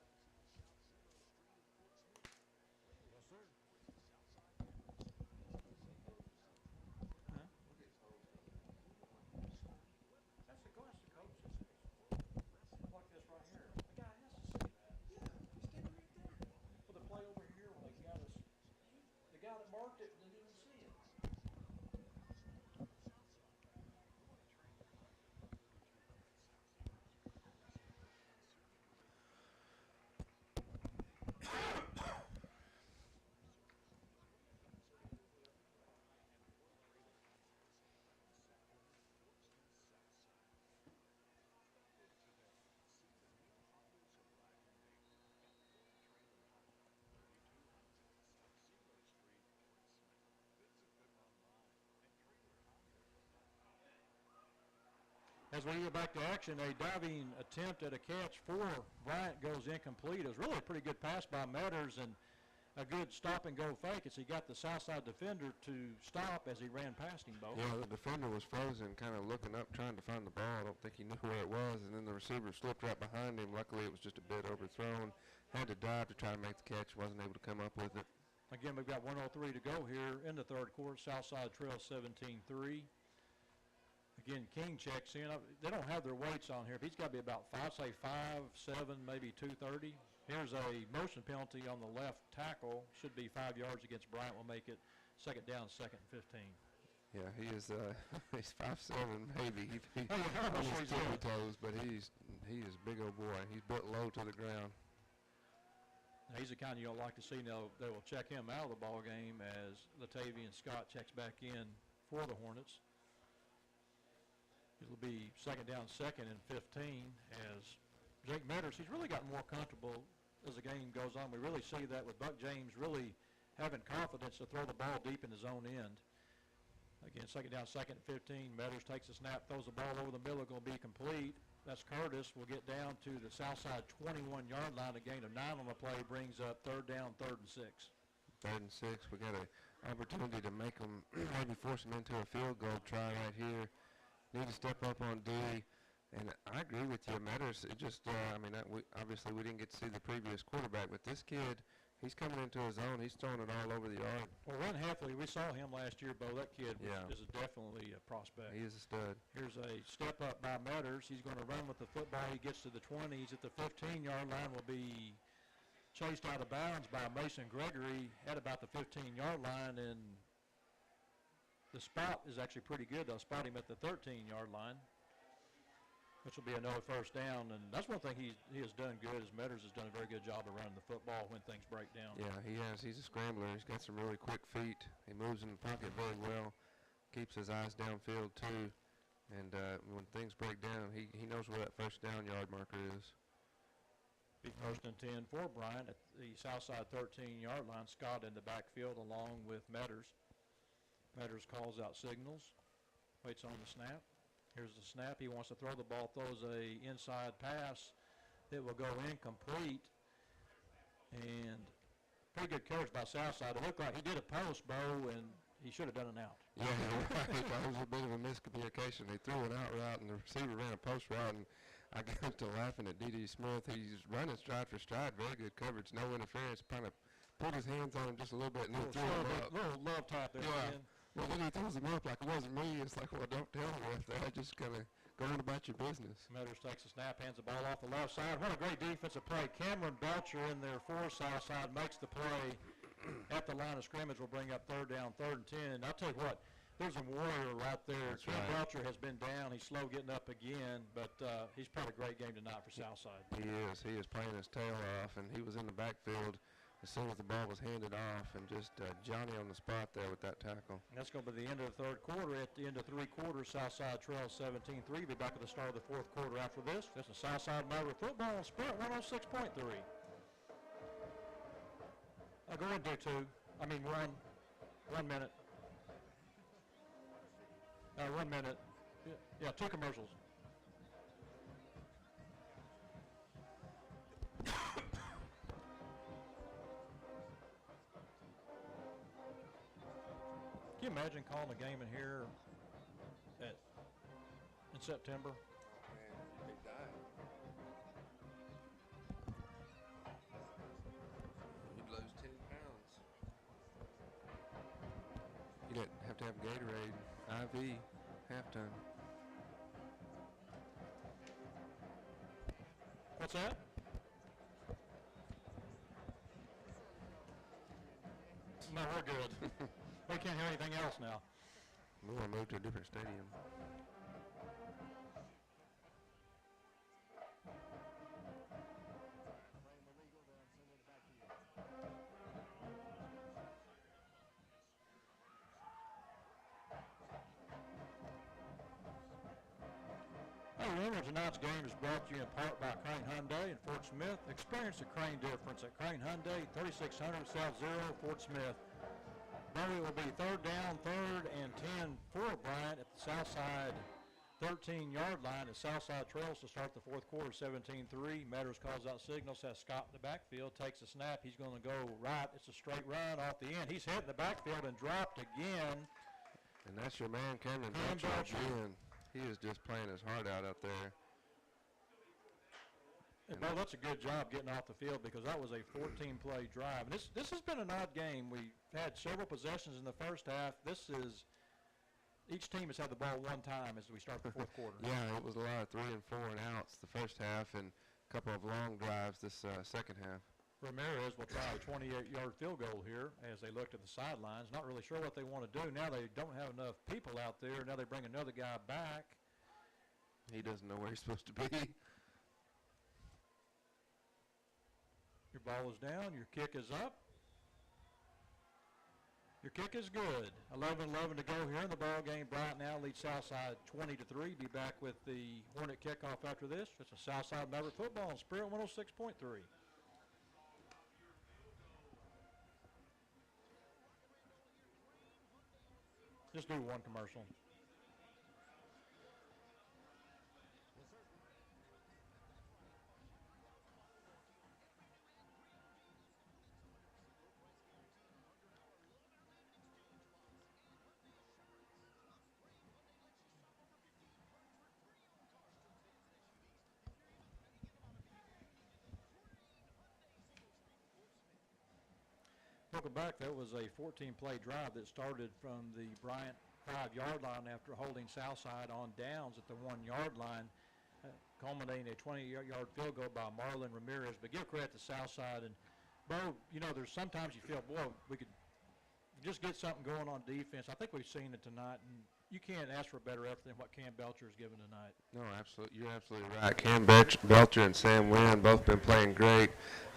Marked it and didn't even see it. As we get back to action, a diving attempt at a catch for Bryant goes incomplete. It was really a pretty good pass by Matters and a good stop-and-go fake as he got the Southside defender to stop as he ran past him, Bo. Yeah, the defender was frozen, kind of looking up, trying to find the ball. I don't think he knew where it was, and then the receiver slipped right behind him. Luckily, it was just a bit overthrown. Had to dive to try to make the catch. Wasn't able to come up with it. Again, we've got 1:03 to go here in the 3rd quarter. Southside trails 17-3. Again, King checks in. They don't have their weights on here. But he's got to be about 5'7", maybe 230. Here's a motion penalty on the left tackle. Should be 5 yards against Bryant. Will make it 2nd down, 2nd and 15. Yeah, he is. He's 5'7", maybe. He Oh, on his he's tippy good. toes, but he is a big old boy. He's built low to the ground. Now, he's the kind you don't like to see. Now, they will check him out of the ball game as Latavian Scott checks back in for the Hornets. It'll be second down, second and 15 as Jake Metters, he's really gotten more comfortable as the game goes on. We really see that with Buck James really having confidence to throw the ball deep in his own end. Again, second down, second and 15. Metters takes a snap, throws the ball over the middle, going to be complete. That's Curtis. Will get down to the south side 21-yard line. A gain of 9 on the play brings up third down, third and 6. Third and 6. We got an opportunity to make them, maybe force them into a field goal try right here. Need to step up on D. And I agree with you, Metters. It just, obviously we didn't get to see the previous quarterback, but this kid, he's coming into his own. He's throwing it all over the yard. Well, Ron Heffley, we saw him last year, Bo. That kid is definitely a prospect. He is a stud. Here's a step up by Metters. He's going to run with the football. He gets to the 20. He's at the 15-yard line. Will be chased out of bounds by Mason Gregory at about the 15-yard line, and the spot is actually pretty good. They'll spot him at the 13-yard line, which will be another first down. And that's one thing he has done good, is Metters has done a very good job of running the football when things break down. Yeah, he has. He's a scrambler. He's got some really quick feet. He moves in the pocket very well, keeps his eyes downfield too. And when things break down, he knows where that first down yard marker is. Be first and 10 for Bryant at the south side 13-yard line. Scott in the backfield along with Metters. Metters calls out signals, waits on the snap. Here's the snap. He wants to throw the ball, throws a inside pass that will go incomplete. And pretty good coverage by Southside. It looked like he did a post, Bo, and he should have done an out. Yeah, right. That was a bit of a miscommunication. They threw an out route, and the receiver ran a post route, and I got to laughing at D.D. Smith. He's running stride for stride, very good coverage, no interference. Kind of put his hands on him just a little bit, and then threw him up. Little love tap there. Yeah. Again. Well, then he throws him up like it wasn't me. It's like, well, don't tell me that. Just kind of go on about your business. Metters takes a snap, hands the ball off the left side. What a great defensive play. Cameron Belcher in there for Southside makes the play at the line of scrimmage. Will bring up third down, third and 10. I'll tell you what, there's a warrior right there. That's Cam right. Belcher has been down. He's slow getting up again, but he's played a great game tonight for Southside. He is. He is playing his tail off, and he was in the backfield as soon as the ball was handed off, and just Johnny on the spot there with that tackle. And that's going to be the end of the third quarter. At the end of three quarters, Southside trails 17-3. Be back at the start of the fourth quarter after this. This is Southside Maverick football on Sprint 106.3. Go ahead and do two. One minute. 1 minute. Yeah, two commercials. Can you imagine calling a game in here in September? Man, he died. You'd lose 10 pounds. You'd have to have Gatorade, IV, halftime. What's that? No, we're good. We can't hear anything else now. We want to move to a different stadium. Hey, remember tonight's game is brought to you in part by Crane Hyundai in Fort Smith. Experience the Crane difference at Crane Hyundai, 3600 South Zero, Fort Smith. Bowie will be third down, third and 10 for Bryant at the south side 13-yard line as Southside trails to start the fourth quarter, 17-3. Metters calls out signals, has Scott in the backfield, takes a snap. He's going to go right. It's a straight run off the end. He's hit in the backfield and dropped again. And that's your man, Cameron Cam Belcher Belcher. again. He is just playing his heart out there. And Bo, that's a good job getting off the field because that was a 14-play drive. And this has been an odd game. We've had several possessions in the first half. Each team has had the ball one time as we start the fourth quarter. Yeah, it was a lot of 3 and 4 and outs the first half and a couple of long drives this second half. Ramirez will try a 28-yard field goal here as they looked at the sidelines. Not really sure what they want to do. Now they don't have enough people out there. Now they bring another guy back. He doesn't know where he's supposed to be. Your ball is down. Your kick is up. Your kick is good. 11-11 to go here in the ball game. Bryant now leads Southside 20-3. Be back with the Hornet kickoff after this. It's a Southside Maverick football on Spirit 106.3. Just do one commercial. Welcome back. That was a 14-play drive that started from the Bryant 5-yard line after holding Southside on downs at the 1-yard line, culminating a 20-yard field goal by Marlon Ramirez. But give credit to Southside. And, Bo, you know, there's sometimes you feel, boy, we could just get something going on defense. I think we've seen it tonight, and you can't ask for a better effort than what Cam Belcher has given tonight. No, absolutely. You're absolutely right. Cam Belcher and Sam Wynn both been playing great.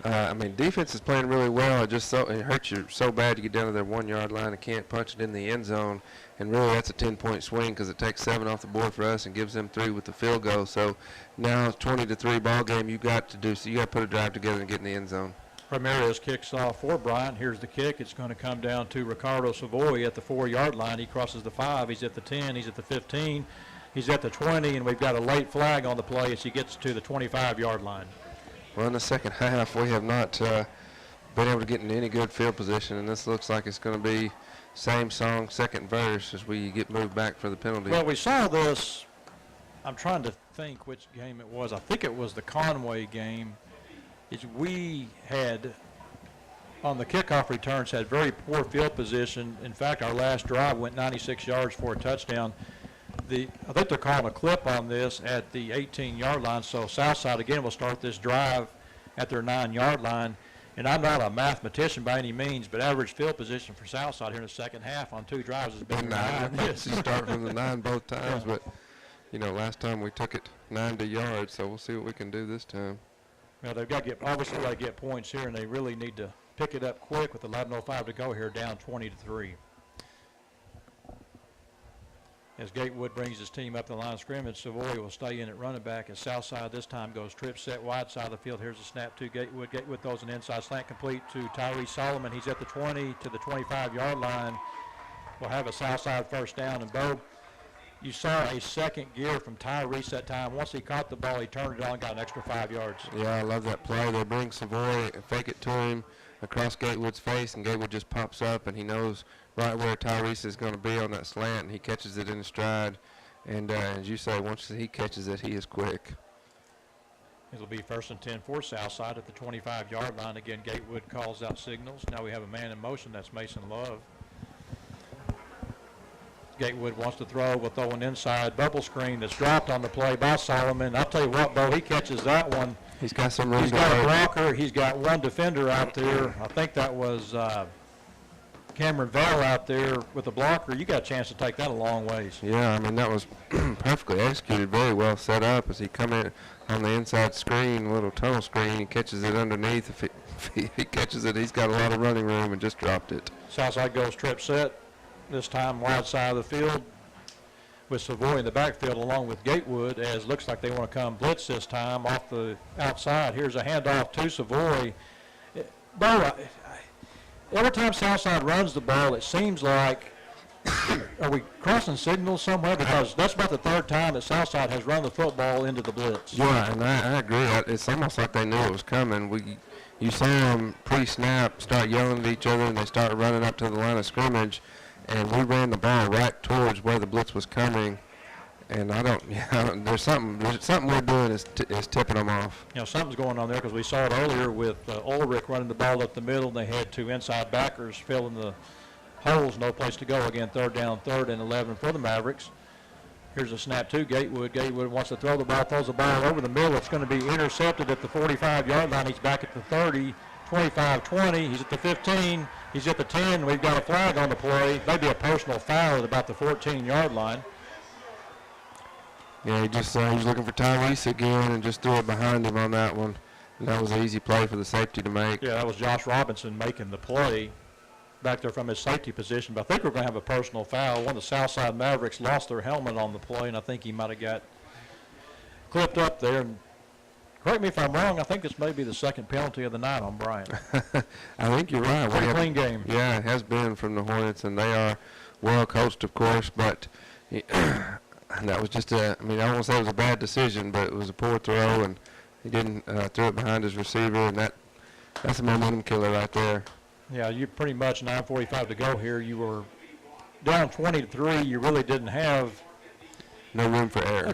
I mean, defense is playing really well. It hurts you so bad to get down to their 1-yard line and can't punch it in the end zone. And really, that's a 10-point swing because it takes 7 off the board for us and gives them 3 with the field goal. So now it's 20-3 ball game. You got to put a drive together and get in the end zone. Ramirez kicks off for Bryant. Here's the kick. It's going to come down to Ricardo Savoy at the 4-yard line. He crosses the 5. He's at the 10. He's at the 15. He's at the 20, and we've got a late flag on the play as he gets to the 25-yard line. Well, in the second half, we have not been able to get in any good field position, and this looks like it's going to be same song, second verse as we get moved back for the penalty. Well, we saw this. I'm trying to think which game it was. I think it was the Conway game. We had, on the kickoff returns, had very poor field position. In fact, our last drive went 96 yards for a touchdown. I think they're calling a clip on this at the 18-yard line, so Southside, again, will start this drive at their 9-yard line. And I'm not a mathematician by any means, but average field position for Southside here in the second half on 2 drives has been 9. Yes, you start from the 9 both times, yeah. But, you know, last time we took it 90 yards, so we'll see what we can do this time. Well, they've got to obviously got to get points here, and they really need to pick it up quick with 11:05 to go here, down 20-3. As Gatewood brings his team up the line of scrimmage, Savoy will stay in at running back as Southside this time goes trip set wide side of the field. Here's a snap to Gatewood. Gatewood throws an inside slant complete to Tyree Solomon. He's at the 20 to the 25-yard line. We'll have a Southside first down. And, Bo, you saw a second gear from Tyrese that time. Once he caught the ball, he turned it on and got an extra 5 yards. Yeah, I love that play. They bring Savoy and fake it to him across Gatewood's face, and Gatewood just pops up, and he knows right where Tyrese is going to be on that slant, and he catches it in his stride. And as you say, once he catches it, he is quick. It'll be 1st and 10 for Southside at the 25-yard line. Again, Gatewood calls out signals. Now we have a man in motion. That's Mason Love. Gatewood wants to throw. We'll throw an inside bubble screen that's dropped on the play by Solomon. I'll tell you what, Bo, he catches that one. He's got some room. He's got a blocker. He's got one defender out there. I think that was Cameron Vale out there with a blocker. You got a chance to take that a long ways. Yeah, I mean, that was perfectly executed, very well set up as he come in on the inside screen, a little tunnel screen. He catches it underneath. If he catches it, he's got a lot of running room and just dropped it. Southside goes trip set. This time wide side of the field with Savoy in the backfield along with Gatewood, as looks like they want to come blitz this time off the outside. Here's a handoff to Savoy. Bo, every time Southside runs the ball, it seems like, are we crossing signals somewhere? Because that's about the 3rd time that Southside has run the football into the blitz. Yeah, and I agree. It's almost like they knew it was coming. You saw them pre-snap start yelling at each other, and they start running up to the line of scrimmage. And we ran the ball right towards where the blitz was coming, and there's something we're doing is tipping them off. You know, something's going on there because we saw it earlier with Ulrich running the ball up the middle, and they had 2 inside backers filling the holes, no place to go. Again, 3rd down, 3rd and 11 for the Mavericks. Here's a snap to Gatewood. Gatewood wants to throws the ball over the middle. It's going to be intercepted at the 45-yard line. He's back at the 30. 25-20. He's at the 15. He's at the 10. We've got a flag on the play. Maybe a personal foul at about the 14-yard line. Yeah, he was looking for Tyrese again and just threw it behind him on that one. And that was an easy play for the safety to make. Yeah, that was Josh Robinson making the play back there from his safety position. But I think we're going to have a personal foul. One of the Southside Mavericks lost their helmet on the play, and I think he might have got clipped up there. And correct me if I'm wrong, I think this may be the second penalty of the night on Bryant. I think you're right. Pretty clean game. Yeah, it has been from the Hornets, and they are well coached, of course, but that was just I don't want to say it was a bad decision, but it was a poor throw, and he didn't throw it behind his receiver, and that's a momentum killer right there. Yeah, you pretty much 9:45 to go here. You were down 20-3. You really didn't have no room for error.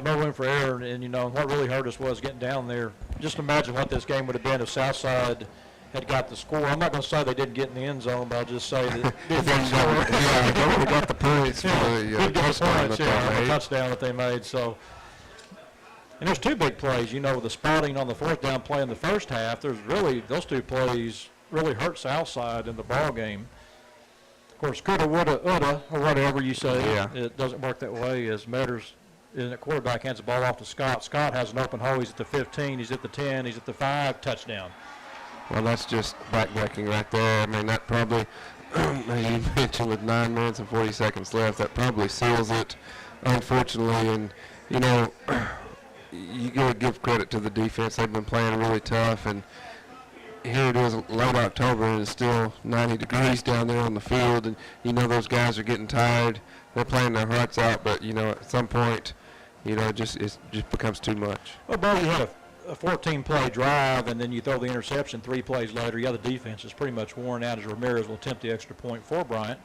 No room for error. And what really hurt us was getting down there. Just imagine what this game would have been if Southside had got the score. I'm not going to say they didn't get in the end zone, but I'll just say that they would have got the points for the touchdown that they made. So, and there's two big plays. The spotting on the fourth down play in the first half. Those two plays really hurt Southside in the ball game. Of course, coulda, woulda, woulda, or whatever you say. Yeah. It doesn't work that way. As Metters, in at quarterback, hands the ball off to Scott. Scott has an open hole. He's at the 15. He's at the 10. He's at the 5. Touchdown. Well, that's just backbreaking right there. That probably, you mentioned with 9 minutes and 40 seconds left, that probably seals it, unfortunately. And, you got to give credit to the defense. They've been playing really tough. And here it is late October, and it's still 90 degrees down there on the field. And, those guys are getting tired. They're playing their hearts out. But, at some point, it just becomes too much. Well, Bo, you had a 14-play drive, and then you throw the interception 3 plays later. The defense is pretty much worn out as Ramirez will attempt the extra point for Bryant.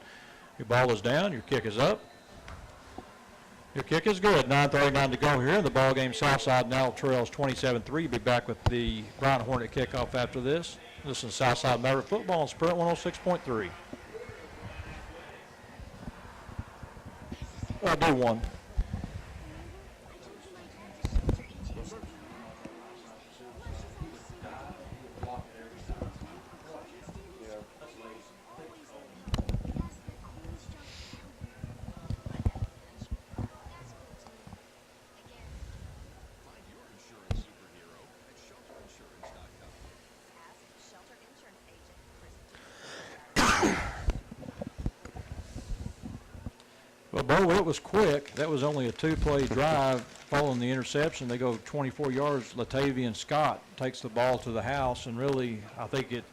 Your ball is down. Your kick is up. Your kick is good. 9:39 to go here in the ball game. Southside now trails 27-3. Be back with the Bryant Hornet kickoff after this. This is Southside Maverick football on Sprint 106.3. I'll do one. Well, Bo, it was quick. That was only a 2-play drive following the interception. They go 24 yards. Latavian Scott takes the ball to the house, and really I think it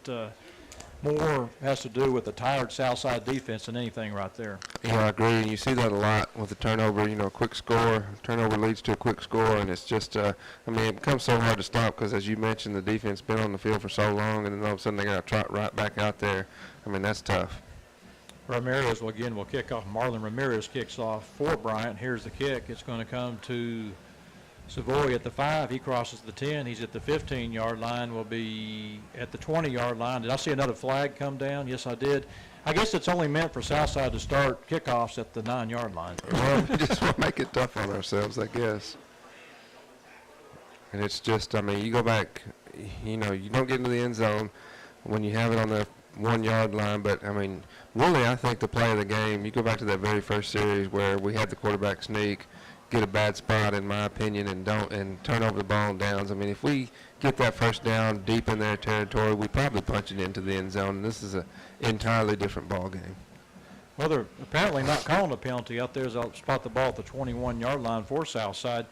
more has to do with the tired Southside defense than anything right there. Yeah, I agree. And you see that a lot with the turnover. A quick score. Turnover leads to a quick score, and it's just, it becomes so hard to stop because, as you mentioned, the defense been on the field for so long, and then all of a sudden they got to trot right back out there. That's tough. Ramirez will kick off. Marlon Ramirez kicks off for Bryant. Here's the kick. It's going to come to Savoy at the 5. He crosses the 10. He's at the 15-yard line. Will be at the 20-yard line. Did I see another flag come down? Yes, I did. I guess it's only meant for Southside to start kickoffs at the 9-yard line. Well, we just want to make it tough on ourselves, I guess. And it's just, you go back, you don't get into the end zone when you have it on the 1-yard line, but, really, I think the play of the game, you go back to that very first series where we had the quarterback sneak, get a bad spot, in my opinion, and turn over the ball on downs. If we get that first down deep in their territory, we probably punch it into the end zone. And this is an entirely different ball game. Well, they're apparently not calling a penalty out there as they'll spot the ball at the 21-yard line for Southside.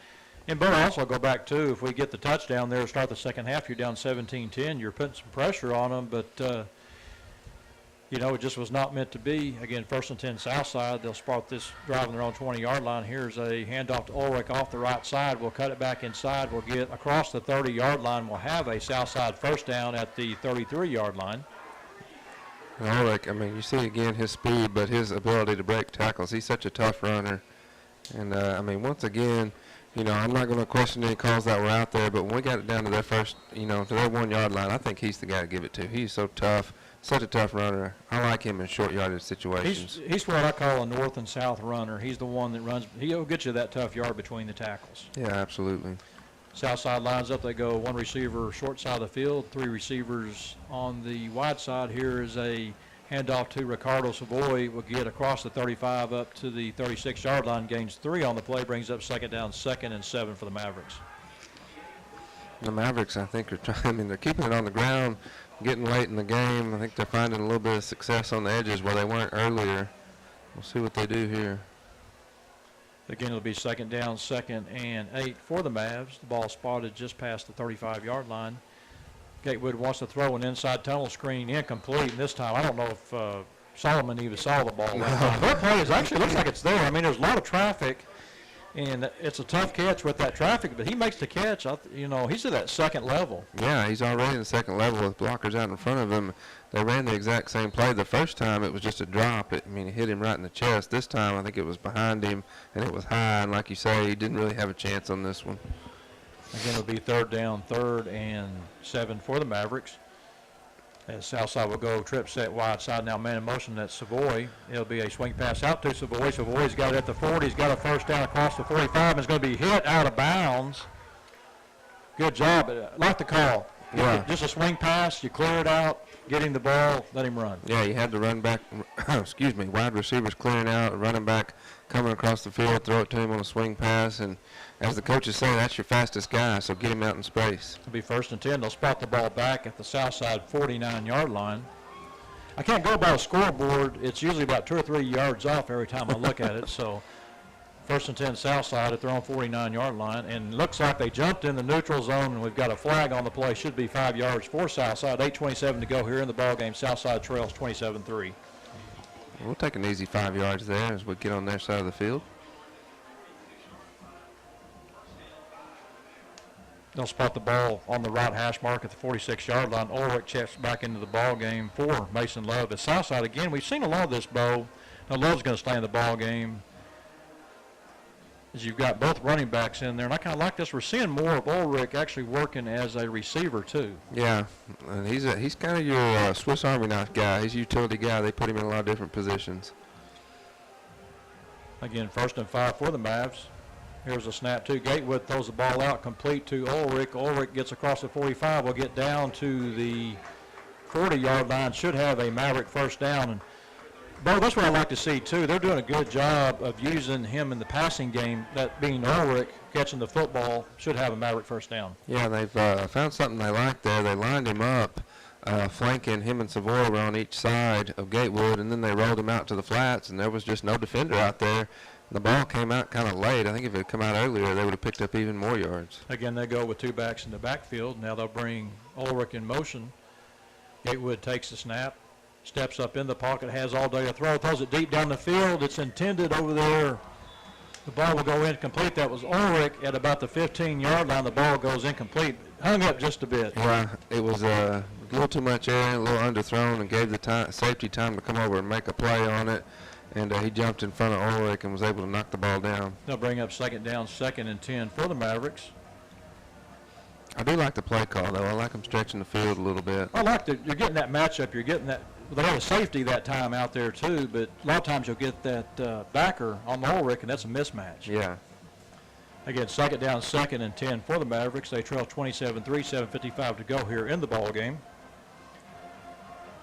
And but also go back too, if we get the touchdown there, start the second half, you're down 17-10. You're putting some pressure on them, but it just was not meant to be. Again, 1st and 10 Southside. They'll spot this drive on their own 20-yard line. Here's a handoff to Ulrich off the right side. We'll cut it back inside. We'll get across the 30-yard line. We'll have a Southside first down at the 33-yard line. Ulrich, you see again his speed, but his ability to break tackles. He's such a tough runner. And, once again, I'm not going to question any calls that were out there, but when we got it down to their first, to their 1-yard line, I think he's the guy to give it to. He's so tough. Such a tough runner. I like him in short yardage situations. He's what I call a north and south runner. He's the one that runs. He'll get you that tough yard between the tackles. Yeah, absolutely. South side lines up. They go one receiver short side of the field, three receivers on the wide side. Here is a handoff to Ricardo Savoy. Will get across the 35 up to the 36-yard line. Gains 3 on the play. Brings up second down, 2nd and 7 for the Mavericks. The Mavericks, I think, are trying. I mean, they're keeping it on the ground, getting late in the game. I think they're finding a little bit of success on the edges where they weren't earlier. We'll see what they do here. Again, it'll be second down, 2nd and 8 for the Mavs. The ball spotted just past the 35-yard line. Gatewood wants to throw an inside tunnel screen, incomplete. And this time, I don't know if Solomon even saw the ball. That play is actually looks like it's there. I mean, there's a lot of traffic, and it's a tough catch with that traffic. But he makes the catch. You know, he's at that second level. Yeah, he's already in the second level with blockers out in front of him. They ran the exact same play. The first time it was just a drop. I mean, it hit him right in the chest. This time I think it was behind him, and it was high. And like you say, he didn't really have a chance on this one. Again, it'll be third down, 3rd and 7 for the Mavericks. As Southside will go trip set wide side now, man in motion. That's Savoy. It'll be a swing pass out to Savoy. Savoy's got it at the 40. He's got a first down across the 45. And it's going to be hit out of bounds. Good job. I like the call. Yeah. Just a swing pass. You clear it out, get him the ball, let him run. Yeah, you had to run back. Excuse me. Wide receivers clearing out, running back coming across the field, throw it to him on a swing pass. And as the coaches say, that's your fastest guy, so get him out in space. It'll be 1st and 10. They'll spot the ball back at the south side 49-yard line. I can't go by a scoreboard. It's usually about 2 or 3 yards off every time I look at it. So 1st and 10 south side at their own 49-yard line. And looks like they jumped in the neutral zone, and we've got a flag on the play. Should be 5 yards for south side. 8:27 to go here in the ball game. South side trails 27-3. We'll take an easy 5 yards there as we get on their side of the field. They'll spot the ball on the right hash mark at the 46-yard line. Ulrich checks back into the ball game for Mason Love. At Southside, again, we've seen a lot of this, Bo. Now, Love's going to stay in the ball game as you've got both running backs in there. And I kind of like this. We're seeing more of Ulrich actually working as a receiver, too. Yeah, and he's kind of your Swiss Army knife guy. He's a utility guy. They put him in a lot of different positions. Again, 1st and 5 for the Mavs. Here's a snap to Gatewood, throws the ball out, complete to Ulrich. Ulrich gets across the 45, will get down to the 40-yard line, should have a Maverick first down. And, Bo, that's what I like to see, too. They're doing a good job of using him in the passing game, that being Ulrich catching the football, should have a Maverick first down. Yeah, they've found something they like there. They lined him up, flanking him and Savoy were on each side of Gatewood, and then they rolled him out to the flats, and there was just no defender out there. The ball came out kind of late. I think if it had come out earlier, they would have picked up even more yards. Again, they go with 2 backs in the backfield. Now they'll bring Ulrich in motion. Gatewood takes the snap, steps up in the pocket, has all day to throw, throws it deep down the field. It's intended over there. The ball will go incomplete. That was Ulrich at about the 15-yard line. The ball goes incomplete. Hung up just a bit. Yeah, it was a little too much air, a little underthrown, and gave the safety time to come over and make a play on it. And he jumped in front of Ulrich and was able to knock the ball down. They'll bring up second down, 2nd and 10 for the Mavericks. I do like the play call, though. I like them stretching the field a little bit. I like that. You're getting that matchup. You're getting that. They have a safety that time out there, too, but a lot of times you'll get that backer on Ulrich, and that's a mismatch. Yeah. Again, second down, 2nd and 10 for the Mavericks. They trail 27-3, 7:55 to go here in the ball game.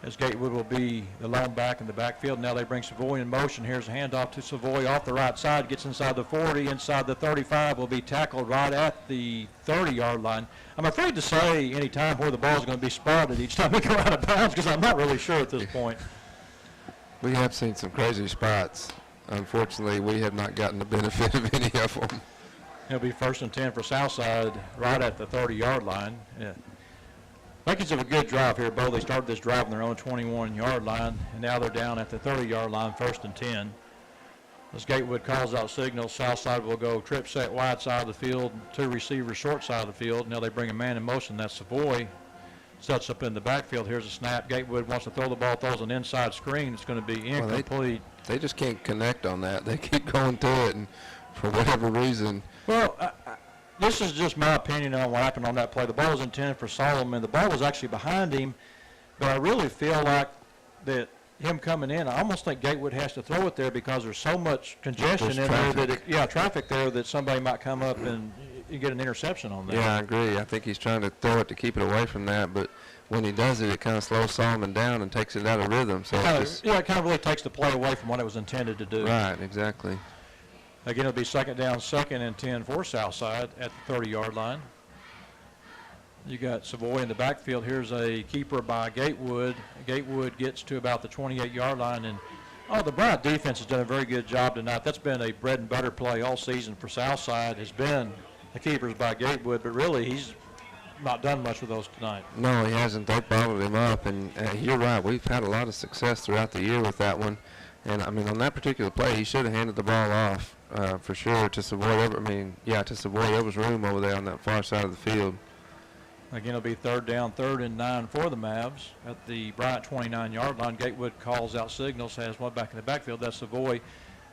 As Gatewood will be the lone back in the backfield. Now they bring Savoy in motion. Here's a handoff to Savoy off the right side. Gets inside the 40, inside the 35. Will be tackled right at the 30-yard line. I'm afraid to say any time where the ball is going to be spotted each time we go out of bounds because I'm not really sure at this point. We have seen some crazy spots. Unfortunately, we have not gotten the benefit of any of them. It'll be 1st and 10 for Southside right at the 30-yard line. Yeah. Vikings have a good drive here, Bo. They started this drive on their own 21-yard line, and now they're down at the 30-yard line, 1st and 10. As Gatewood calls out signals, Southside will go trip set wide side of the field, 2 receivers short side of the field. Now they bring a man in motion. That's Savoy. Sets up in the backfield. Here's a snap. Gatewood wants to throw the ball, throws an inside screen. It's going to be incomplete. They just can't connect on that. They keep going to it, and for whatever reason. Well, this is just my opinion on what happened on that play. The ball was intended for Solomon. The ball was actually behind him, but I really feel like that him coming in, I almost think Gatewood has to throw it there because there's so much congestion in there that, traffic there that somebody might come up and you get an interception on that. Yeah, I agree. I think he's trying to throw it to keep it away from that, but when he does it, it kind of slows Solomon down and takes it out of rhythm. So it kind of really takes the play away from what it was intended to do. Right, exactly. Again, it'll be second down, 2nd and 10 for Southside at the 30-yard line. You got Savoy in the backfield. Here's a keeper by Gatewood. Gatewood gets to about the 28-yard line, and the Bryant defense has done a very good job tonight. That's been a bread and butter play all season for Southside, has been the keepers by Gatewood, but really he's not done much with those tonight. No, he hasn't. They bottled him up, and you're right. We've had a lot of success throughout the year with that one. And, I mean, on that particular play, he should have handed the ball off for sure to Savoy. To Savoy. There was room over there on that far side of the field. Again, it'll be 3rd down, 3rd and 9 for the Mavs at the Bryant 29-yard line. Gatewood calls out signals, has one back in the backfield. That's Savoy.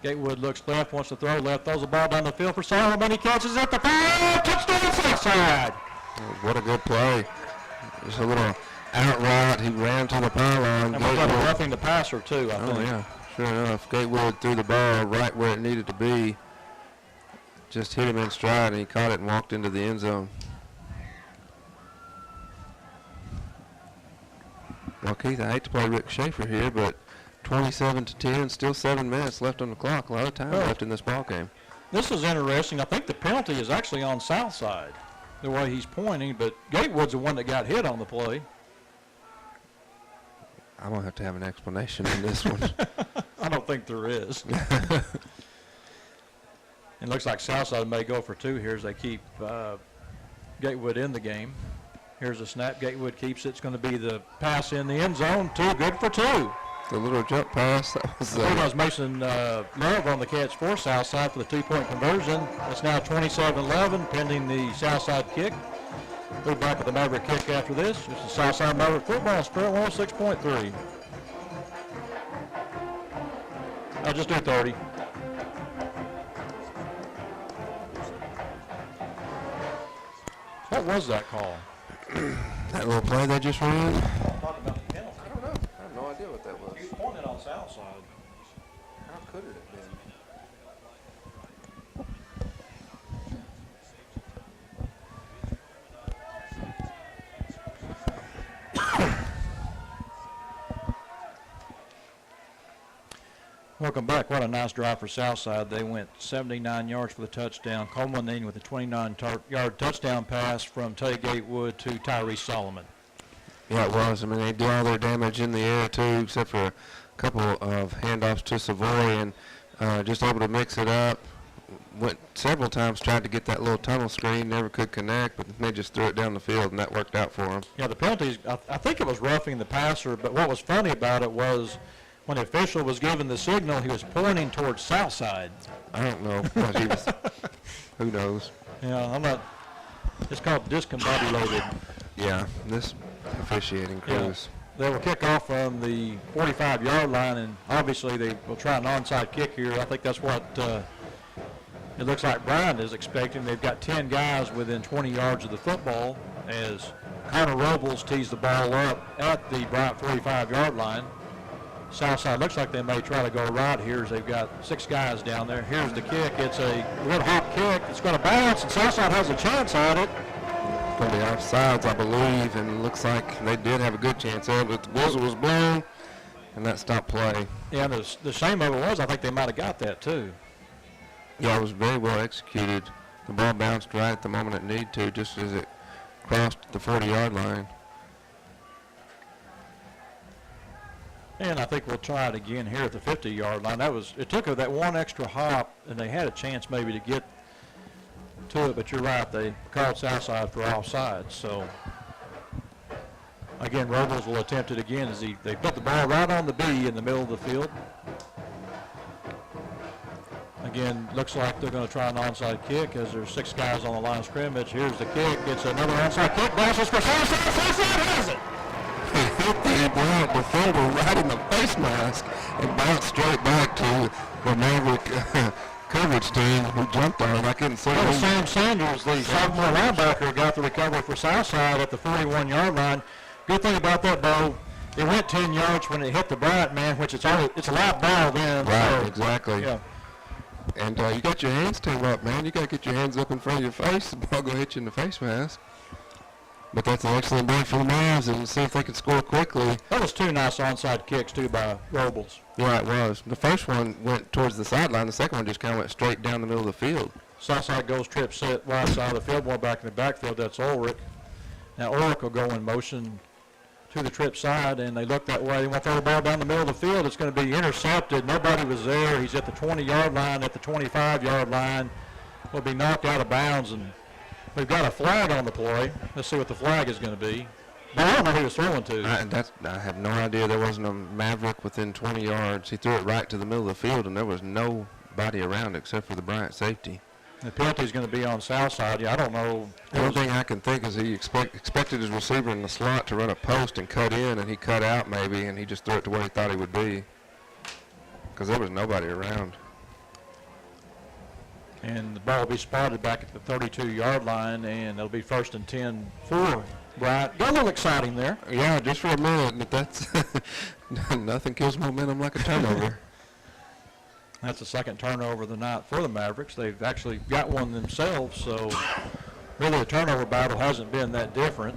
Gatewood looks left, wants to throw left, throws the ball down the field for Solomon. He catches it, the 5, touchdown Southside. What a good play. Just a little out route. He ran to the pylon. And we're roughing the passer, too, I think. Oh, yeah. Sure enough. Gatewood threw the ball right where it needed to be. Just hit him in stride, and he caught it and walked into the end zone. Well, Keith, I hate to play Rick Schaefer here, but 27-10, still 7 minutes left on the clock. A lot of time left in this ball game. This is interesting. I think the penalty is actually on Southside, the way he's pointing, but Gatewood's the one that got hit on the play. I'm going to have an explanation on this one. I don't think there is. It looks like Southside may go for 2 here as they keep Gatewood in the game. Here's a snap. Gatewood keeps it. It's going to be the pass in the end zone. 2, good for 2. The little jump pass. That was Mason Love on the catch for Southside for the 2-point conversion. It's now 27-11 pending the Southside kick. We'll be back with the Maverick kick after this. This is Southside Maverick football. Spirit 106.3. I'll just do 30. What was that call? That little play they just ran? Talking about the penalty. I don't know. I have no idea what that was. You pointed on Southside. How could it have been? Welcome back. What a nice drive for Southside. They went 79 yards for the touchdown, culminating with a 29-yard touchdown pass from Tay Gatewood to Tyrese Solomon. Yeah, it was. I mean, they did all their damage in the air, too, except for a couple of handoffs to Savoy, and just able to mix it up. Went several times, tried to get that little tunnel screen, never could connect, but they just threw it down the field, and that worked out for them. Yeah, the penalties, I think it was roughing the passer, but what was funny about it was when the official was giving the signal, he was pointing towards Southside. I don't know what he was. Who knows? Yeah, it's called discombobulated. Yeah, this officiating crews. They will kick off from the 45-yard line, and obviously they will try an onside kick here. I think that's what it looks like Bryant is expecting. They've got 10 guys within 20 yards of the football as Connor Robles tees the ball up at the Bryant 45-yard line. Southside looks like they may try to go right here as they've got 6 guys down there. Here's the kick. It's a red hot kick. It's going to bounce, and Southside has a chance at it. It's going to be offsides, I believe, and it looks like they did have a good chance at it, but the whistle was blown, and that stopped play. Yeah, the shame of it was I think they might have got that too. Yeah, it was very well executed. The ball bounced right at the moment it needed to, just as it crossed the 40-yard line. And I think we'll try it again here at the 50-yard line. It took that one extra hop, and they had a chance maybe to get to it, but you're right, they called Southside for offside. So again, Robles will attempt it again as they put the ball right on the B in the middle of the field. Again, looks like they're going to try an onside kick as there's 6 guys on the line of scrimmage. Here's the kick. It's another onside kick. Bounces for Southside. Southside has it. He hit the Bryant defender right in the face mask and bounced straight back to the Maverick coverage team who jumped on it. I couldn't see him. Sam Sanders, the sophomore linebacker, got the recovery for Southside at the 41-yard line. Good thing about that, Bo, it went 10 yards when it hit the Bryant man, which it's a live ball then. Right, so, exactly. Yeah. And you got your hands too up, man. You got to get your hands up in front of your face. The ball gonna hit you in the face mask. But that's an excellent day for the Mavs, and see if they can score quickly. That was two nice onside kicks, too, by Robles. Yeah, it was. The first one went towards the sideline. The second one just kind of went straight down the middle of the field. Southside goes trip set right side of the field, ball back in the backfield. That's Ulrich. Now Ulrich will go in motion to the trip side, and they look that way. They want to throw the ball down the middle of the field. It's going to be intercepted. Nobody was there. He's at the 20-yard line, at the 25-yard line. Will be knocked out of bounds, and we've got a flag on the play. Let's see what the flag is going to be. But I don't know who he was throwing to. I have no idea. There wasn't a Maverick within 20 yards. He threw it right to the middle of the field, and there was nobody around except for the Bryant safety. The penalty is going to be on Southside. Yeah, I don't know. The only thing I can think is he expected his receiver in the slot to run a post and cut in, and he cut out maybe, and he just threw it to where he thought he would be because there was nobody around. And the ball will be spotted back at the 32-yard line, and it'll be 1st and 10 for Bryant. Got a little exciting there. Yeah, just for a minute, but that's nothing kills momentum like a turnover. That's the second turnover of the night for the Mavericks. They've actually got one themselves, so really the turnover battle hasn't been that different.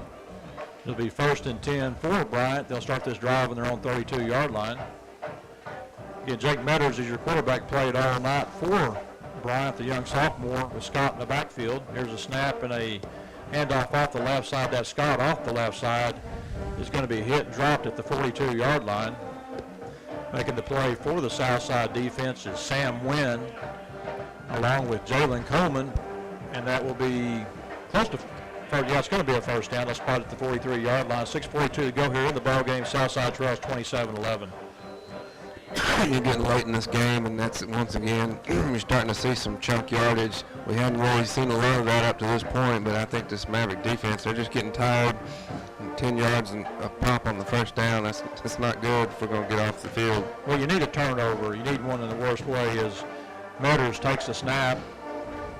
It'll be 1st and 10 for Bryant. They'll start this drive on their own 32-yard line. Again, Jake Metters is your quarterback, played all night for Bryant, the young sophomore, with Scott in the backfield. Here's a snap and a handoff off the left side. That Scott off the left side is going to be hit and dropped at the 42-yard line. Making the play for the Southside defense is Sam Wynn, along with Jalen Coleman, and that will be close to, it's going to be a first down. They'll spot at the 43-yard line. 6:42 to go here in the ball game. Southside trails 27-11. You're getting late in this game, and that's once again you're starting to see some chunk yardage. We hadn't really seen a lot of that up to this point, but I think this Maverick defense, they're just getting tired. 10 yards and a pop on the first down, that's not good if we're going to get off the field. Well, you need a turnover. You need one in the worst way is Metters takes the snap,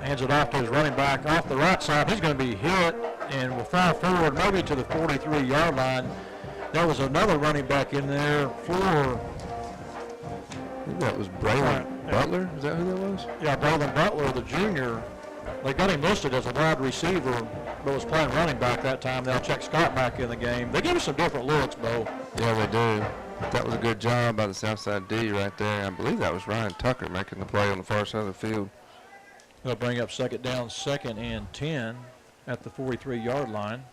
hands it off to his running back off the right side. He's going to be hit and will fly forward maybe to the 43-yard line. There was another running back in there for... I think that was Bryant Butler. Is that who that was? Yeah, Braylon Butler, the junior. They got him listed as a wide receiver, but was playing running back that time. They'll check Scott back in the game. They give us some different looks, Bo. Yeah, they do. That was a good job by the Southside D right there. I believe that was Ryan Tucker making the play on the far side of the field. They'll bring up second down, 2nd and 10 at the 43-yard line.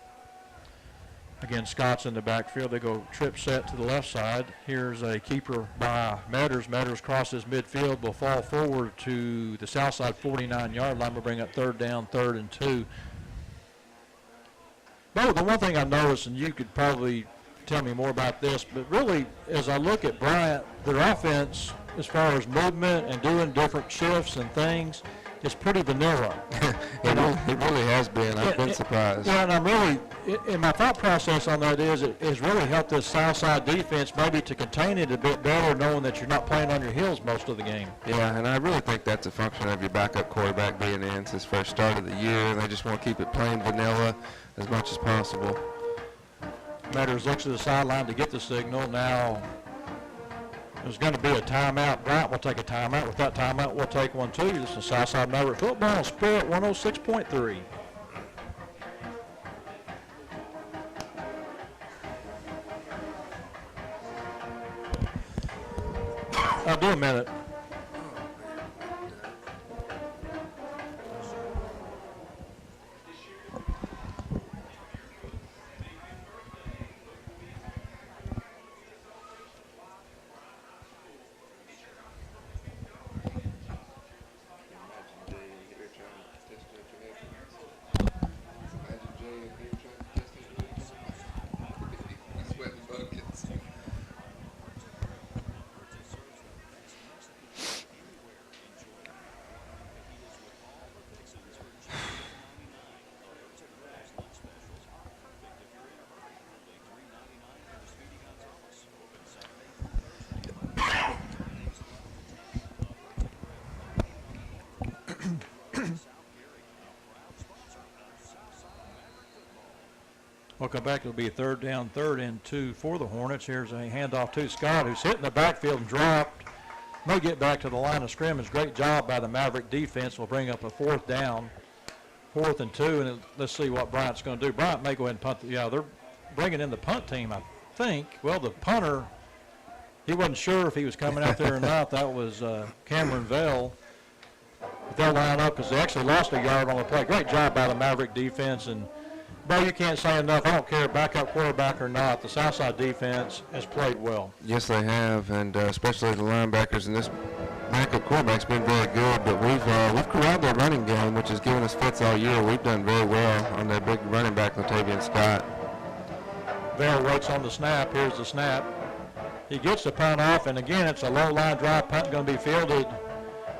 Again, Scott's in the backfield. They go trip set to the left side. Here's a keeper by Metters. Metters crosses midfield, will fall forward to the south side 49-yard line. We'll bring up 3rd down, 3rd and 2. But the one thing I noticed, and you could probably tell me more about this, but really, as I look at Bryant, their offense, as far as movement and doing different shifts and things, is pretty vanilla. It really has been. I've been surprised. Yeah, and I'm really, and my thought process on that is it has really helped this Southside defense maybe to contain it a bit better, knowing that you're not playing on your heels most of the game. Yeah, and I really think that's a function of your backup quarterback being in. It's his first start of the year, and they just want to keep it plain vanilla as much as possible. Metters looks to the sideline to get the signal. Now there's going to be a timeout. Bryant will take a timeout. With that timeout, we'll take one too. This is Southside Maverick football. Spirit 106.3. I'll do a minute. Welcome back. It'll be a 3rd down, 3rd and 2 for the Hornets. Here's a handoff to Scott, who's hit in the backfield and dropped. may get back to the line of scrimmage. Great job by the Maverick defense. Will bring up a 4th down, 4th and 2, and let's see what Bryant's going to do. Bryant may go ahead and punt. Yeah, they're bringing in the punt team, I think. Well, the punter, he wasn't sure if he was coming out there or not. That was Cameron Vell. But they'll line up because they actually lost a yard on the play. Great job by the Maverick defense. And, Bo, you can't say enough. I don't care backup quarterback or not. The Southside defense has played well. Yes, they have, and especially the linebackers. And this backup quarterback's been very good. But we've corralled their running game, which has given us fits all year. We've done very well on their big running back, Latavian Scott. Vell waits on the snap. Here's the snap. He gets the punt off, and again, it's a low line drive punt going to be fielded.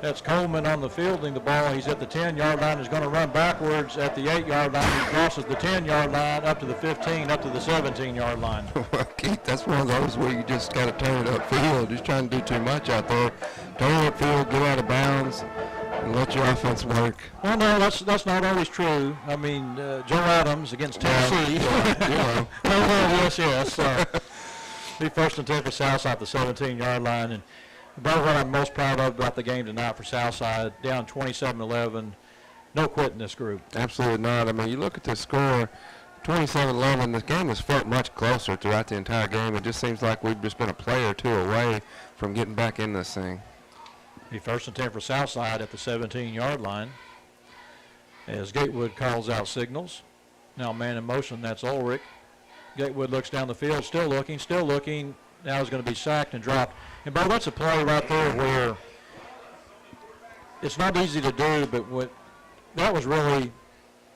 That's Coleman on the fielding the ball. He's at the 10-yard line. He's going to run backwards at the 8-yard line. He crosses the 10-yard line up to the 15, up to the 17-yard line. Well, Keith, that's one of those where you just got to turn it upfield. Just trying to do too much out there. Turn it upfield, get out of bounds, and let your offense work. Well, no, that's not always true. I mean, Joe Adams against Tennessee. Yeah. Yes. Be 1st and 10 for Southside, the 17-yard line. And about what I'm most proud of about the game tonight for Southside, down 27-11. No quit in this group. Absolutely not. I mean, you look at the score, 27-11. The game has felt much closer throughout the entire game. It just seems like we've just been a play or two away from getting back in this thing. Be 1st and 10 for Southside at the 17-yard line. As Gatewood calls out signals. Now man in motion, that's Ulrich. Gatewood looks down the field, still looking. Now he's going to be sacked and dropped. And, Bo, that's a play right there where it's not easy to do, but that was really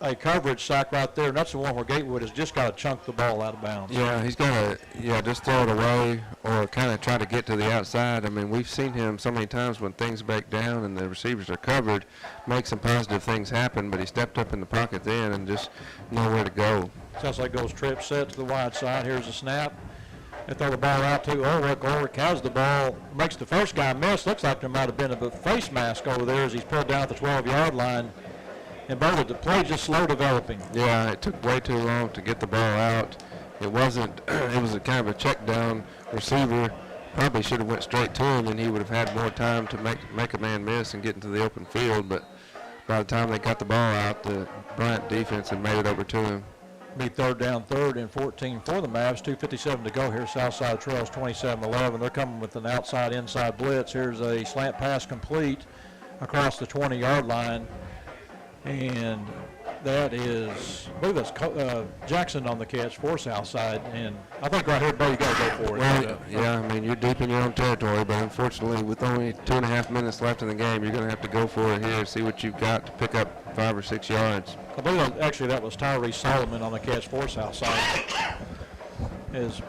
a coverage sack right there, and that's the one where Gatewood has just got to chunk the ball out of bounds. Yeah, he's got to just throw it away or kind of try to get to the outside. I mean, we've seen him so many times when things break down and the receivers are covered, make some positive things happen, but he stepped up in the pocket then and just nowhere to go. Sounds like goes trip set to the wide side. Here's the snap. They throw the ball out to Ulrich. Ulrich has the ball, makes the first guy miss. Looks like there might have been a face mask over there as he's pulled down at the 12-yard line. And both the play just slow developing. Yeah, it took way too long to get the ball out. It wasn't. It was a kind of a check down receiver. Probably should have went straight to him, and he would have had more time to make a man miss and get into the open field. But by the time they got the ball out, the Bryant defense had made it over to him. Be 3rd down, 3rd and 14 for the Mavs. 2:57 to go here. Southside trails 27-11. They're coming with an outside-inside blitz. Here's a slant pass complete across the 20-yard line. And that is, I believe that's Jackson on the catch for Southside. And I think right here, Bo, you got to go for it. Well, yeah, I mean, you're deep in your own territory, but unfortunately, with only 2.5 minutes left in the game, you're going to have to go for it here, see what you've got to pick up 5 or 6 yards. I believe actually that was Tyree Solomon on the catch for Southside. As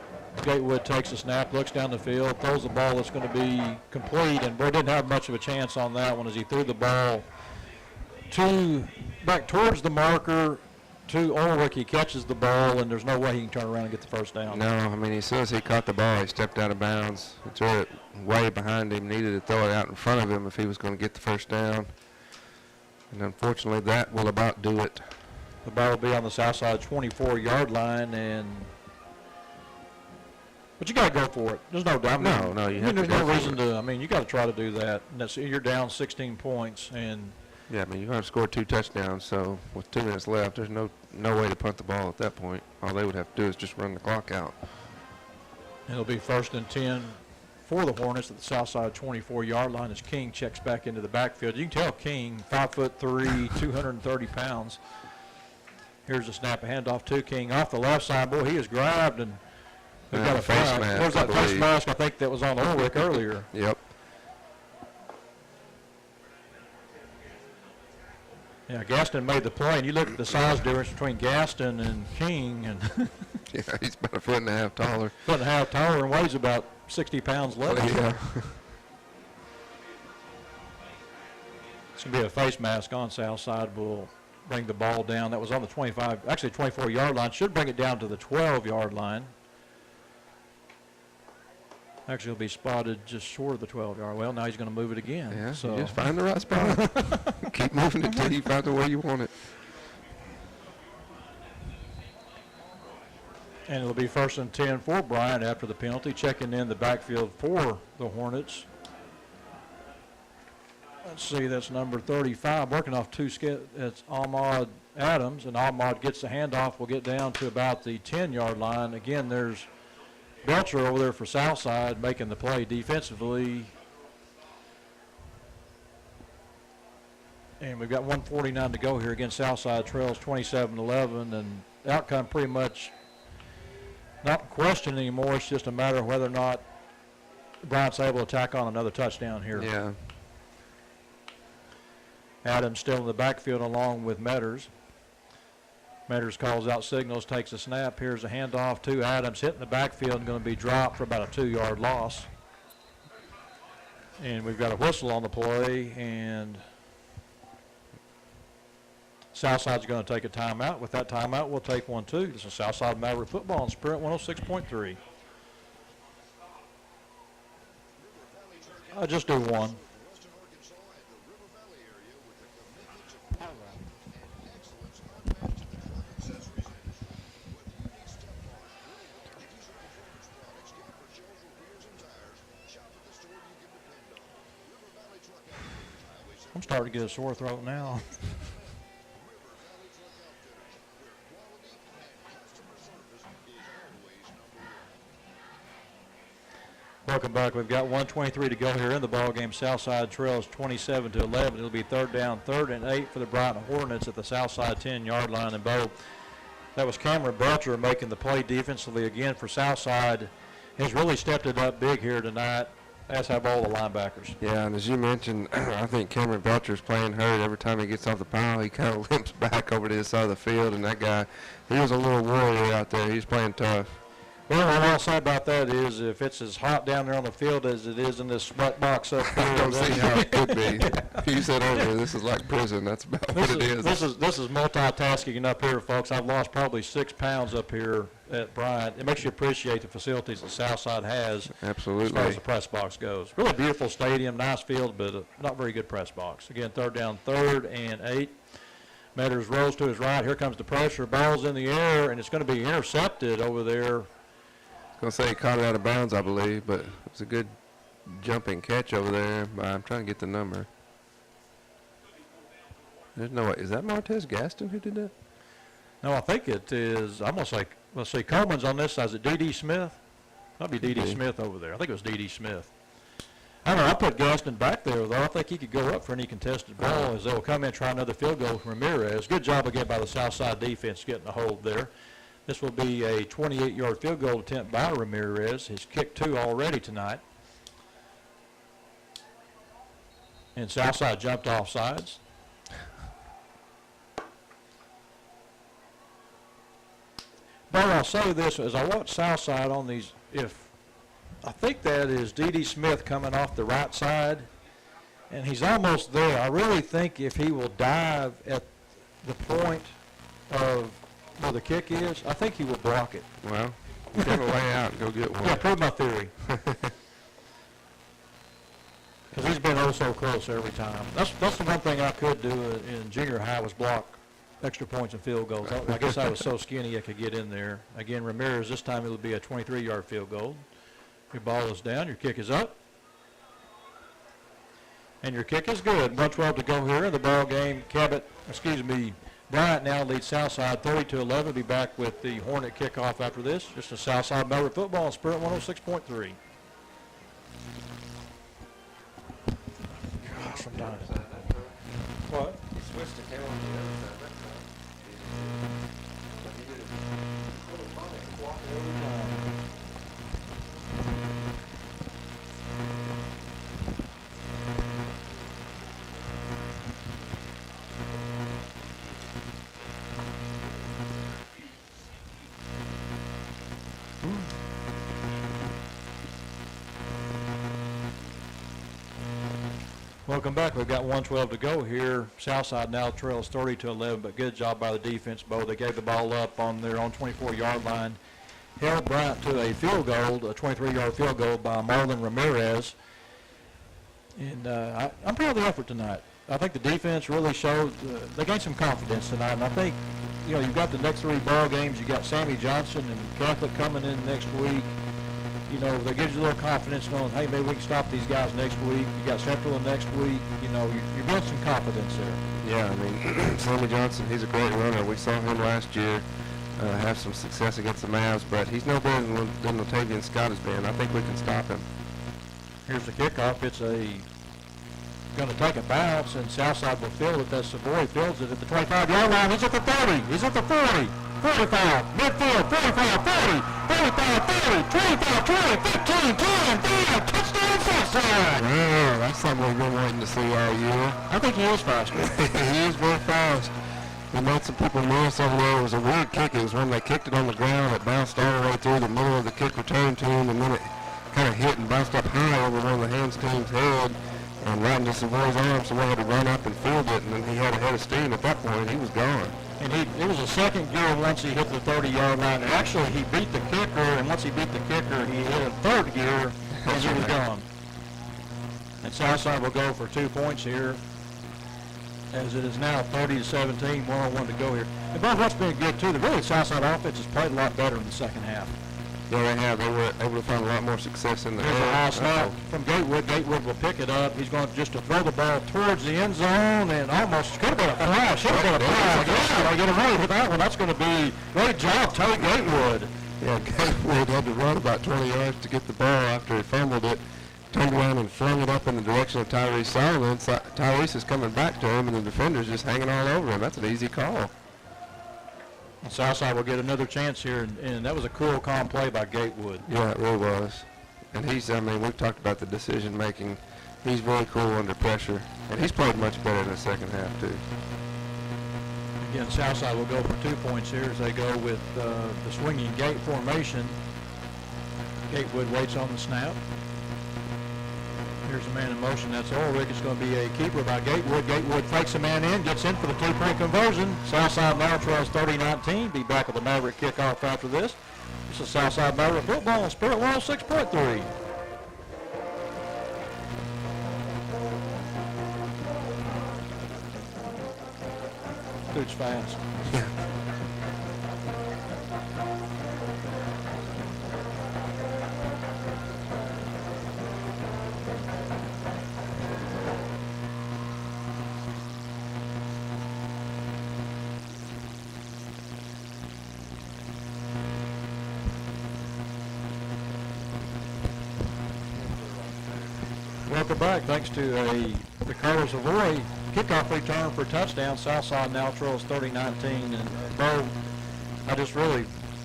Gatewood takes a snap, looks down the field, throws the ball that's going to be complete, and Boy didn't have much of a chance on that one as he threw the ball back towards the marker to Ulrich. He catches the ball, and there's no way he can turn around and get the first down. No, I mean, as soon as he caught the ball, he stepped out of bounds. He threw it way behind him, needed to throw it out in front of him if he was going to get the first down. And unfortunately, that will about do it. The ball will be on the Southside 24-yard line, but you got to go for it. There's no doubt. No, you have to there's go no for reason it. to. I mean, you got to try to do that. And you're down 16 points, and yeah, I mean, you're going to score 2 touchdowns, so with 2 minutes left, there's no way to punt the ball at that point. All they would have to do is just run the clock out. it'll be 1st and 10 for the Hornets at the Southside 24-yard line as King checks back into the backfield. You can tell King, 5'3", 230 pounds. Here's a snap, a handoff to King off the left side. Boy, he is grabbed, and they've got a face mask. There's that face mask, I think, that was on Ulrich earlier. Yep. Yeah, Gaston made the play, and you look at the size difference between Gaston and King, and Yeah, he's about 1.5 feet taller. 1.5 feet taller and weighs about 60 pounds less. Yeah. It's going to be a face mask on Southside. Will bring the ball down. That was on the 24-yard line. Should bring it down to the 12-yard line. Actually, he'll be spotted just short of the 12-yard. Well, now he's going to move it again. Yeah, so you just find the right spot. Keep moving it till you find the way you want it. And it'll be 1st and 10 for Bryant after the penalty. Checking in the backfield for the Hornets let's see, that's number 35, working off it's Ahmad Adams, and Ahmad gets the handoff. We'll get down to about the 10-yard line. Again, there's Belcher over there for Southside making the play defensively. And we've got 1:49 to go here. Again, Southside trails 27-11, and the outcome pretty much not in question anymore. It's just a matter of whether or not Bryant's able to tack on another touchdown here. Yeah. Adams still in the backfield along with Metters. Metters calls out signals, takes a snap. Here's a handoff to Adams, hitting the backfield and going to be dropped for about a 2-yard loss. And we've got a whistle on the play, and Southside's going to take a timeout. With that timeout, we'll take one too. This is Southside Maverick football on Spirit 106.3. I'll just do one. I'm starting to get a sore throat now. Welcome back. We've got 1:23 to go here in the ball game. Southside trails 27-11. It'll be third down, 3rd and 8 for the Bryant Hornets at the Southside 10-yard line. And Bo, that was Cameron Belcher making the play defensively again for Southside. He's really stepped it up big here tonight, as have all the linebackers. Yeah, and as you mentioned, I think Cameron Belcher's playing hurt. Every time he gets off the pile, he kind of limps back over to his side of the field. And that guy, he was a little warrior out there. He's playing tough. Well, what I'll say about that is if it's as hot down there on the field as it is in this sweat box up here. I don't see how it could be. You said earlier, this is like prison. That's about what it is. This is multitasking up here, folks. I've lost probably 6 pounds up here at Bryant. It makes you appreciate the facilities that Southside has. Absolutely. As far as the press box goes. Really beautiful stadium, nice field, but not very good press box. Again, third down, 3rd and 8. Metters rolls to his right. Here comes the pressure. Ball's in the air, and it's going to be intercepted over there. I was going to say he caught it out of bounds, I believe, but it was a good jumping catch over there. But I'm trying to get the number. There's no way. Is that Martez Gaston who did that? No, I think it is. I'm going to say, let's see, Coleman's on this side. Is it D.D. Smith? That'd be D.D. Smith over there. I think it was D.D. Smith. I don't know. I put Gaston back there, though. I think he could go up for any contested ball as they'll come in and try another field goal from Ramirez. Good job again by the Southside defense getting a hold there. This will be a 28-yard field goal attempt by Ramirez. He's kicked 2 already tonight. And Southside jumped off sides. But I'll say this, as I watch Southside on these, I think that is D.D. Smith coming off the right side, and he's almost there. I really think if he will dive at the point of where the kick is, I think he will block it. Well, give a way out and go get one. Yeah, prove my theory. Because he's been oh so close every time. That's the one thing I could do in junior high was block extra points and field goals. I guess I was so skinny I could get in there. Again, Ramirez, this time it'll be a 23-yard field goal. Your ball is down, your kick is up. And your kick is good. 1:12 to go here in the ball game. Bryant now leads Southside 30-11. Be back with the Hornet kickoff after this. Just a Southside Maverick football on Spirit 106.3. Gosh, I'm done. What? He switched to Karen the other time. Welcome back. We've got 1:12 to go here. Southside now trails 30-11, but good job by the defense, Bo. They gave the ball up on their own 24-yard line. Held Bryant to a field goal, a 23-yard field goal by Marlon Ramirez. And I'm proud of the effort tonight. I think the defense really showed, they gained some confidence tonight. And I think, you've got the next 3 ball games. You got Sammy Johnson and Catholic coming in next week. you know, that gives you a little confidence knowing, hey, maybe we can stop these guys next week. You got Central next week. You know, you're building some confidence there. Yeah, I mean, Sammy Johnson, he's a great runner. We saw him last year have some success against the Mavs, but he's no better than Latavian Scott has been. I think we can stop him. Here's the kickoff. It's going to take a bounce, and Southside will field it. That's Savoy fields it at the 25-yard line. He's at the 30. He's at the 40. 45, midfield, 45, 40, 45, 30, 25, 20, 15, 10, 5, touchdown Southside. Wow, that's something we've been waiting to see all year. I think he is faster. He is very fast. We made some people miss over there. It was a weird kick. It was when they kicked it on the ground. It bounced all the way through the middle of the kick return team, and then it kind of hit and bounced up high over one of the hands team's head and right into Savoy's arm. Savoy had to run up and field it, and then he had a head of steam. At that point, he was gone. And it was a second gear once he hit the 30-yard line. And actually, he beat the kicker, and once he beat the kicker, he hit a third gear as he was gone. And Southside will go for 2 points here, as it is now 30-17, 1:01 to go here. And Bob, what's been good, too, the really Southside offense has played a lot better in the second half. Yeah, they have. They were able to find a lot more success in the There's a high snap from Gatewood. Gatewood will pick it up. He's going to throw the ball towards the end zone, and almost could have been a flag. Should have been a flag. Yeah, they get away with that one. That's going to be great job, Tony Gatewood. Yeah, Gatewood had to run about 20 yards to get the ball after he fumbled it. Turned around and flung it up in the direction of Tyrese Solomon. Tyrese is coming back to him, and the defender's just hanging all over him. That's an easy call. And Southside will get another chance here, and that was a cool, calm play by Gatewood. Yeah, it really was. And I mean, we've talked about the decision making. He's very cool under pressure, and he's played much better in the second half, too. Again, Southside will go for 2 points here as they go with the swinging gate formation. Gatewood waits on the snap. Here's a man in motion. That's Ulrich. It's going to be a keeper by Gatewood. Gatewood fakes a man in, gets in for the 2-point conversion. Southside now trails 30-19. Be back with the Maverick kickoff after this. This is Southside Maverick football on Spirit 106.3. Dude's fast. Yeah. Welcome back. Thanks to Ricardo Savoy kickoff return for a touchdown. Southside now trails 30-19. And Bo, I just really,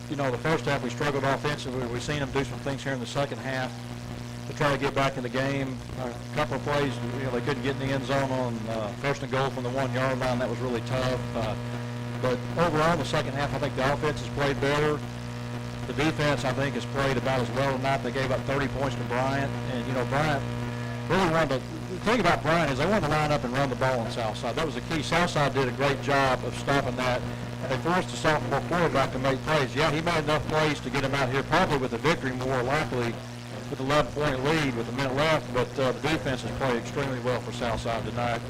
you know, the first half we struggled offensively. We've seen them do some things here in the second half to try to get back in the game. A couple of plays, you know, they couldn't get in the end zone on first and goal from the 1-yard line. That was really tough. But overall, in the second half, I think the offense has played better. The defense, I think, has played about as well tonight. They gave up 30 points to Bryant. And, you know, Bryant really wanted to, the thing about Bryant is they wanted to line up and run the ball on Southside. That was the key. Southside did a great job of stopping that. They forced the sophomore quarterback to make plays. Yeah, he made enough plays to get him out here, probably with a victory more likely with 11-point lead with a minute left, but the defense has played extremely well for Southside tonight.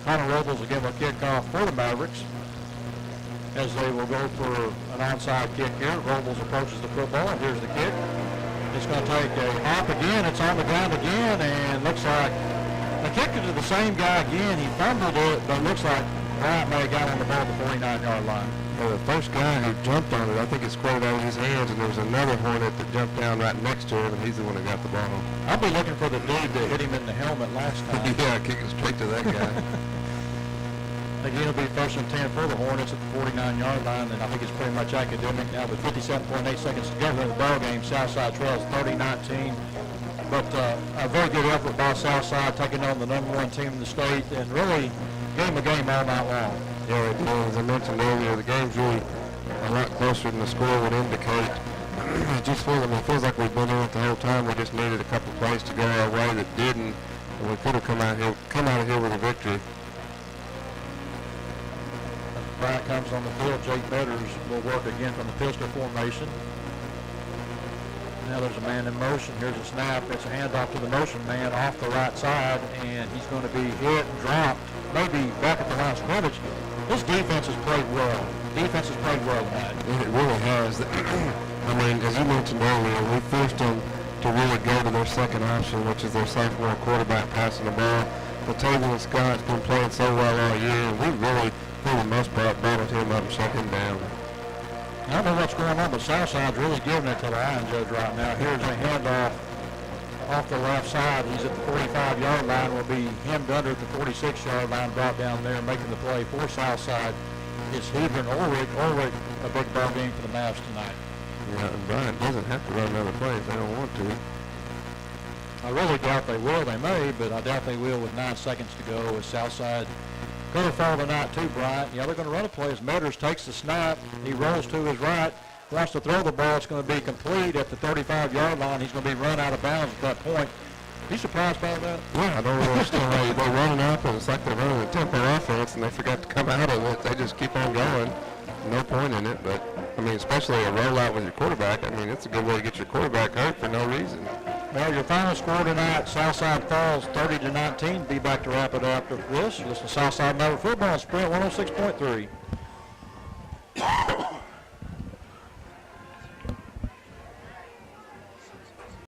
Connor Robles will give a kickoff for the Mavericks as they will go for an onside kick here. Robles approaches the football, and here's the kick. It's going to take a hop again. It's on the ground again, and looks like they kicked it to the same guy again. He fumbled it, but it looks like Bryant may have got on the ball at the 49-yard line. Well, the first guy who jumped on it, I think it squirted out of his hands, and there was another Hornet that jumped down right next to him, and he's the one that got the ball. I'll be looking for the dude that hit him in the helmet last time. Yeah, kicking straight to that guy. Again, it'll be first and 10 for the Hornets at the 49-yard line, and I think it's pretty much academic now with 57.8 seconds to go in the ball game. Southside trails 30-19, but a very good effort by Southside taking on the #1 team in the state and really game a game all night long. Yeah, they did. As I mentioned earlier, the game's really a lot closer than the score would indicate. It just feels, it feels like we've been in it the whole time. We just needed a couple plays to go our way that didn't, and we could have come out of here with a victory. Bryant comes on the field. Jake Betters will work again from the pistol formation. Now there's a man in motion. Here's a snap. It's a handoff to the motion man off the right side, and he's going to be hit and dropped, maybe back at the line of scrimmage. This defense has played well. Defense has played well tonight. It really has. I mean, as you mentioned earlier, we forced them to really go to their second option, which is their sophomore quarterback passing the ball. Latavia and Scott's been playing so well all year, and we really, for the most part, bottled him up and shut him down. I don't know what's going on, but Southside's really giving it to the Lion Judge right now. Here's a handoff off the left side. He's at the 45-yard line. Will be hemmed under at the 46-yard line, brought down there, making the play for Southside. It's Heber and Ulrich. Ulrich, a big ball game for the Mavs tonight. Yeah, and Bryant doesn't have to run another play if they don't want to. I really doubt they will. They may, but I doubt they will with 9 seconds to go as Southside going to fall tonight too, Bryant. Yeah, they're going to run a play as Metters takes the snap. He rolls to his right, wants to throw the ball. It's going to be complete at the 35-yard line. He's going to be run out of bounds at that point. Are you surprised by that? Yeah, I don't understand why they're running up, and it's like they're running a tempo offense, and they forgot to come out of it. They just keep on going. No point in it, but, I mean, especially a rollout with your quarterback. I mean, it's a good way to get your quarterback hurt for no reason. Well, your final score tonight, Southside falls 30-19. Be back to wrap it up after this. Listen to Southside Maverick Football on Sprint 106.3.